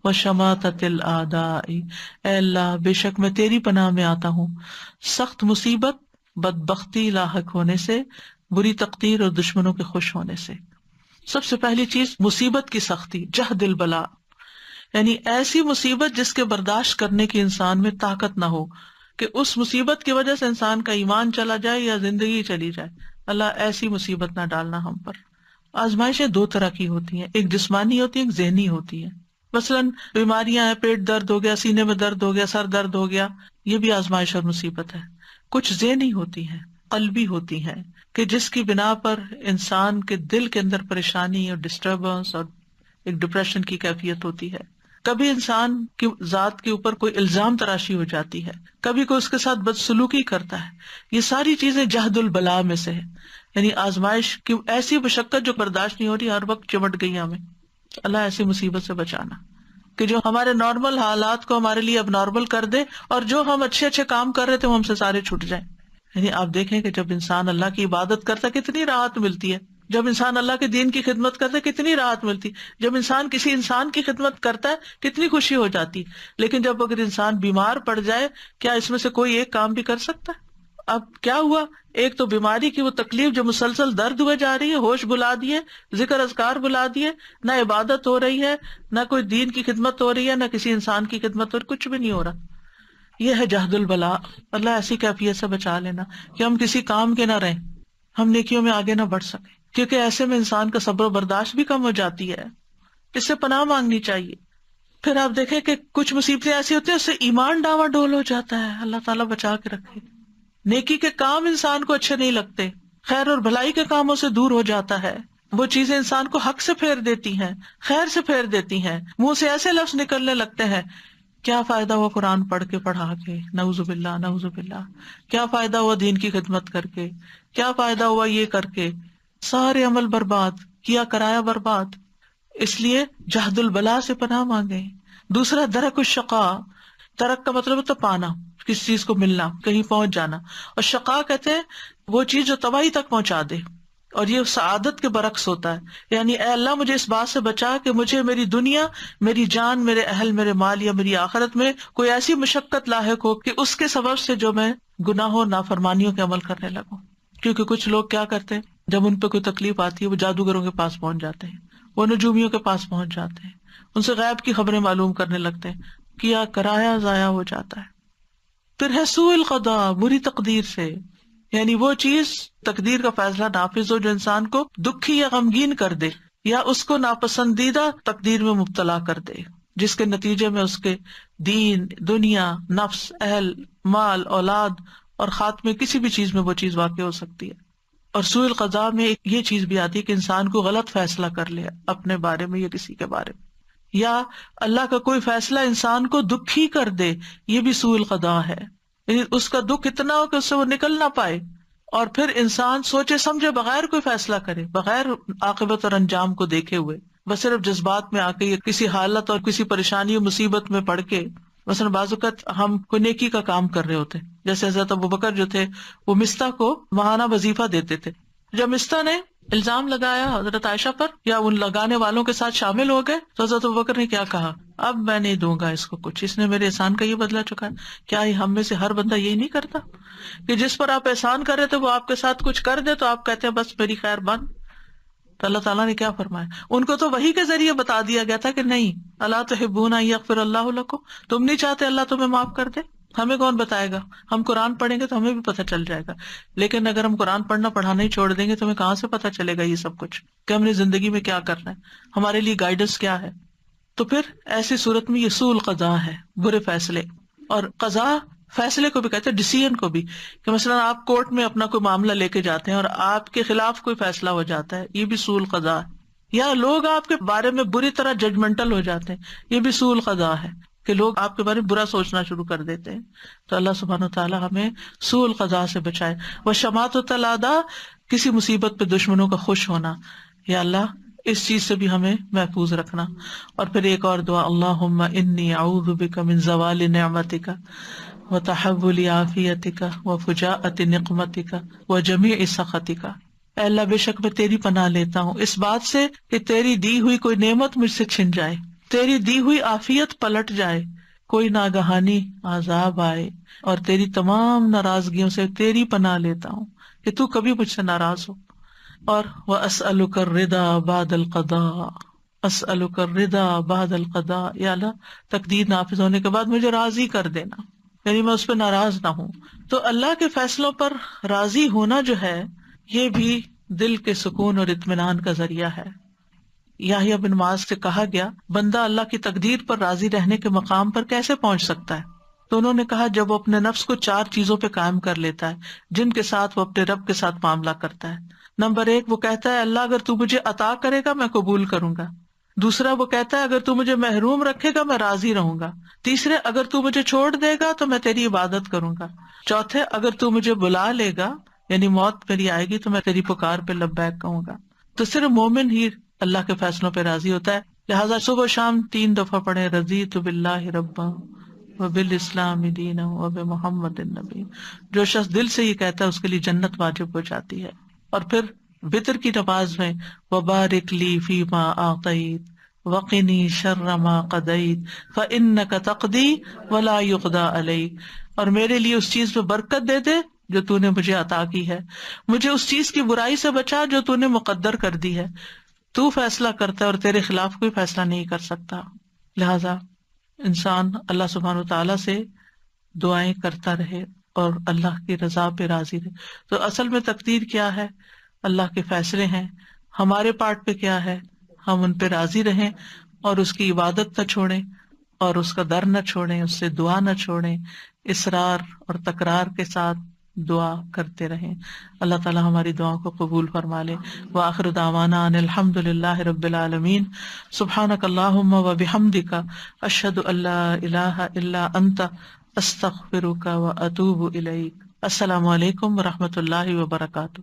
وشماتۃ الاعداء۔ اے اللہ، بے شک میں تیری پناہ میں آتا ہوں سخت مصیبت، بدبختی لاحق ہونے سے، بری تقدیر اور دشمنوں کے خوش ہونے سے۔ سب سے پہلی چیز مصیبت کی سختی، جہد البلاء، یعنی ایسی مصیبت جس کے برداشت کرنے کی انسان میں طاقت نہ ہو، کہ اس مصیبت کی وجہ سے انسان کا ایمان چلا جائے یا زندگی چلی جائے۔ اللہ ایسی مصیبت نہ ڈالنا ہم پر۔ آزمائشیں دو طرح کی ہوتی ہیں، ایک جسمانی ہوتی ہے، ایک ذہنی ہوتی ہے۔ مثلاً بیماریاں ہیں، پیٹ درد ہو گیا، سینے میں درد ہو گیا، سر درد ہو گیا، یہ بھی آزمائش اور مصیبت ہے۔ کچھ ذہنی ہوتی ہیں، قلبی ہوتی ہیں، کہ جس کی بنا پر انسان کے دل کے اندر پریشانی اور ڈسٹربنس اور ایک ڈپریشن کی کیفیت ہوتی ہے۔ کبھی انسان کی ذات کے اوپر کوئی الزام تراشی ہو جاتی ہے، کبھی کوئی اس کے ساتھ بدسلوکی کرتا ہے۔ یہ ساری چیزیں جہد البلاء میں سے ہے، یعنی آزمائش کی ایسی مشقت جو برداشت نہیں ہو رہی، ہر وقت چمٹ گئی ہمیں۔ اللہ ایسی مصیبت سے بچانا کہ جو ہمارے نارمل حالات کو ہمارے لیے اب نارمل کر دے، اور جو ہم اچھے اچھے کام کر رہے تھے وہ ہم سے سارے چھوٹ جائیں۔ یعنی آپ دیکھیں کہ جب انسان اللہ کی عبادت کرتا ہے کتنی راحت ملتی ہے، جب انسان اللہ کے دین کی خدمت کرتا ہے کتنی راحت ملتی، جب انسان کسی انسان کی خدمت کرتا ہے کتنی خوشی ہو جاتی۔ لیکن جب اگر انسان بیمار پڑ جائے، کیا اس میں سے کوئی ایک کام بھی کر سکتا ہے؟ اب کیا ہوا، ایک تو بیماری کی وہ تکلیف جو مسلسل درد ہوئے جا رہی ہے، ہوش بلا دیے، ذکر اذکار بلا دیے، نہ عبادت ہو رہی ہے، نہ کوئی دین کی خدمت ہو رہی ہے، نہ کسی انسان کی خدمت ہو رہی، کچھ بھی نہیں ہو رہا۔ یہ ہے جہد البلاء۔ اللہ ایسی کیفیت سے بچا لینا کہ ہم کسی کام کے نہ رہیں، ہم نیکیوں میں آگے نہ بڑھ سکیں، کیونکہ ایسے میں انسان کا صبر و برداشت بھی کم ہو جاتی ہے۔ اس سے پناہ مانگنی چاہیے۔ پھر آپ دیکھیں کہ کچھ مصیبتیں ایسی ہوتی ہیں اس سے ایمان ڈاواں ڈول ہو جاتا ہے، اللہ تعالیٰ بچا کے رکھے۔ نیکی کے کام انسان کو اچھے نہیں لگتے، خیر اور بھلائی کے کاموں سے دور ہو جاتا ہے، وہ چیزیں انسان کو حق سے پھیر دیتی ہیں، خیر سے پھیر دیتی ہیں، منہ سے ایسے لفظ نکلنے لگتے ہیں، کیا فائدہ ہوا قرآن پڑھ کے پڑھا کے، نعوذ باللہ نعوذ باللہ، کیا فائدہ ہوا دین کی خدمت کر کے، کیا فائدہ ہوا یہ کر کے، سارے عمل برباد کیا، کرایا برباد۔ اس لیے جہد البلاء سے پناہ مانگے۔ دوسرا درک الشقاء، درک کا مطلب ہوتا پانا، کسی چیز کو ملنا، کہیں پہنچ جانا، اور شقاء کہتے ہیں وہ چیز جو تباہی تک پہنچا دے، اور یہ سعادت کے برعکس ہوتا ہے۔ یعنی اے اللہ مجھے اس بات سے بچا کہ مجھے میری دنیا، میری جان، میرے اہل، میرے مال یا میری آخرت میں کوئی ایسی مشقت لاحق ہو کہ اس کے سبب سے جو میں گناہوں نافرمانیوں کے عمل کرنے لگوں۔ کیونکہ کچھ لوگ کیا کرتے ہیں، جب ان پہ کوئی تکلیف آتی ہے وہ جادوگروں کے پاس پہنچ جاتے ہیں، وہ نجومیوں کے پاس پہنچ جاتے ہیں، ان سے غیب کی خبریں معلوم کرنے لگتے ہیں، کیا کرایا ضائع ہو جاتا ہے۔ پھر ہے سوء القضاء، بری تقدیر سے، یعنی وہ چیز تقدیر کا فیصلہ نافذ ہو جو انسان کو دکھی یا غمگین کر دے، یا اس کو ناپسندیدہ تقدیر میں مبتلا کر دے، جس کے نتیجے میں اس کے دین، دنیا، نفس، اہل، مال، اولاد اور خاتمے کسی بھی چیز میں وہ چیز واقع ہو سکتی ہے۔ اور سوء القضاء میں یہ چیز بھی آتی ہے کہ انسان کو غلط فیصلہ کر لے اپنے بارے میں یا کسی کے بارے میں، یا اللہ کا کوئی فیصلہ انسان کو دکھی کر دے، یہ بھی سوء القضاء ہے۔ یعنی اس کا دکھ اتنا ہو کہ اس سے وہ نکل نہ پائے، اور پھر انسان سوچے سمجھے بغیر کوئی فیصلہ کرے، بغیر عاقبت اور انجام کو دیکھے ہوئے، بس صرف جذبات میں آ کے یا کسی حالت اور کسی پریشانی اور مصیبت میں پڑ کے۔ مثلا بعض اوقات ہم کوئی نیکی کا کام کر رہے ہوتے، جیسے حضرت ابوبکر جو تھے وہ مستہ کو ماہانہ وظیفہ دیتے تھے۔ جب مستہ نے الزام لگایا حضرت عائشہ پر یا ان لگانے والوں کے ساتھ شامل ہو گئے تو حضرت ابوبکر نے کیا کہا، اب میں نہیں دوں گا اس کو کچھ، اس نے میرے احسان کا یہ بدلہ چکایا۔ کیا ہم میں سے ہر بندہ یہی نہیں کرتا کہ جس پر آپ احسان کر رہے تھے وہ آپ کے ساتھ کچھ کر دے تو آپ کہتے ہیں بس میری خیر بند؟ تو اللہ تعالیٰ نے کیا فرمایا، ان کو تو وحی کے ذریعے بتا دیا گیا تھا کہ نہیں، الا تحبون ان یغفر اللہ لکم، تم نہیں چاہتے اللہ تمہیں معاف کر دے؟ ہمیں کون بتائے گا، ہم قرآن پڑھیں گے تو ہمیں بھی پتہ چل جائے گا، لیکن اگر ہم قرآن پڑھنا پڑھانا ہی چھوڑ دیں گے تو ہمیں کہاں سے پتہ چلے گا یہ سب کچھ کہ ہم نے زندگی میں کیا کرنا ہے، ہمارے لیے گائیڈنس کیا ہے؟ تو پھر ایسی صورت میں یہ سوء القضاء ہے، برے فیصلے۔ اور قضاء فیصلے کو بھی کہتے ہیں، ڈیسیژن کو بھی، کہ مثلا آپ کورٹ میں اپنا کوئی معاملہ لے کے جاتے ہیں اور آپ کے خلاف کوئی فیصلہ ہو جاتا ہے، یہ بھی سوء القضاء ہے۔ یا لوگ آپ کے بارے میں بری طرح ججمنٹل ہو جاتے ہیں، یہ بھی سوء القضاء ہے کہ لوگ آپ کے بارے میں برا سوچنا شروع کر دیتے ہیں۔ تو اللہ سبحانہ وتعالیٰ ہمیں سوء القضاء سے بچائے۔ وشماتۃ الاعداء، کسی مصیبت پہ دشمنوں کا خوش ہونا، یا اللہ اس چیز سے بھی ہمیں محفوظ رکھنا۔ اور پھر ایک اور دعا، اللہم انی اعوذ بک من زوال نعمتک وتحول عافیتک وفجاءۃ نقمتک وجمیع سخطک۔ اے اللہ بے شک میں تیری پناہ لیتا ہوں اس بات سے کہ تیری دی ہوئی کوئی نعمت مجھ سے چھن جائے، تیری دی ہوئی عافیت پلٹ جائے، کوئی ناگہانی عذاب آئے، اور تیری تمام ناراضگیوں سے تیری پناہ لیتا ہوں کہ تو کبھی مجھ سے ناراض ہو۔ اور وَأَسْأَلُكَ الرِّضَا بَعْدَ الْقَضَاءِ، أَسْأَلُكَ الرِّضَا بَعْدَ الْقَضَاءِ، یا اللہ تقدیر نافذ ہونے کے بعد مجھے راضی کر دینا، یعنی میں اس پہ ناراض نہ ہوں۔ تو اللہ کے فیصلوں پر راضی ہونا جو ہے یہ بھی دل کے سکون اور اطمینان کا ذریعہ ہے۔ یحییٰ بن معاذ سے کہا گیا بندہ اللہ کی تقدیر پر راضی رہنے کے مقام پر کیسے پہنچ سکتا ہے؟ تو انہوں نے کہا جب وہ اپنے نفس کو 4 چیزوں پہ قائم کر لیتا ہے جن کے ساتھ وہ اپنے رب کے ساتھ معاملہ کرتا ہے۔ نمبر 1 وہ کہتا ہے اللہ اگر تو مجھے عطا کرے گا میں قبول کروں گا۔ دوسرا وہ کہتا ہے اگر تو مجھے محروم رکھے گا میں راضی رہوں گا۔ تیسرے اگر تو مجھے چھوڑ دے گا تو میں تیری عبادت کروں گا۔ چوتھے اگر تو مجھے بلا لے گا یعنی موت میری آئے گی تو میں تیری پکار پہ لبیک کہوں گا۔ تو صرف مومن ہی اللہ کے فیصلوں پہ راضی ہوتا ہے۔ لہٰذا صبح و شام 3 دفعہ پڑھیں رضیت باللہ ربا وبالاسلام دینا وبمحمد النبی۔ جو شخص دل سے یہ کہتا ہے اس کے لیے جنت واجب ہو جاتی ہے۔ اور پھر وتر کی نماز میں وبارک لی فیما اعطیت وقنی شر ما قضیت فانک تقضی ولا یقضی علیک، اور میرے لیے اس چیز میں برکت دے دے جو تو نے مجھے عطا کی ہے، مجھے اس چیز کی برائی سے بچا جو تو نے مقدر کر دی ہے۔ تو فیصلہ کرتا ہے اور تیرے خلاف کوئی فیصلہ نہیں کر سکتا۔ لہذا انسان اللہ سبحانہ وتعالیٰ سے دعائیں کرتا رہے اور اللہ کی رضا پہ راضی رہے۔ تو اصل میں تقدیر کیا ہے؟ اللہ کے فیصلے ہیں، ہمارے پارٹ پہ کیا ہے؟ ہم ان پہ راضی رہیں اور اس کی عبادت نہ چھوڑیں اور اس کا در نہ چھوڑیں، اس سے دعا نہ چھوڑیں، اصرار اور تکرار کے ساتھ دعا کرتے رہیں۔ اللہ تعالیٰ ہماری دعاؤں کو قبول فرما لے۔ وآخر دعوانا ان الحمد للہ رب العالمین۔ سبحانک اللہم وبحمدک اشہد ان لا الہ الا انت استغفرک واتوب الیک۔ السلام علیکم ورحمۃ اللہ وبرکاتہ۔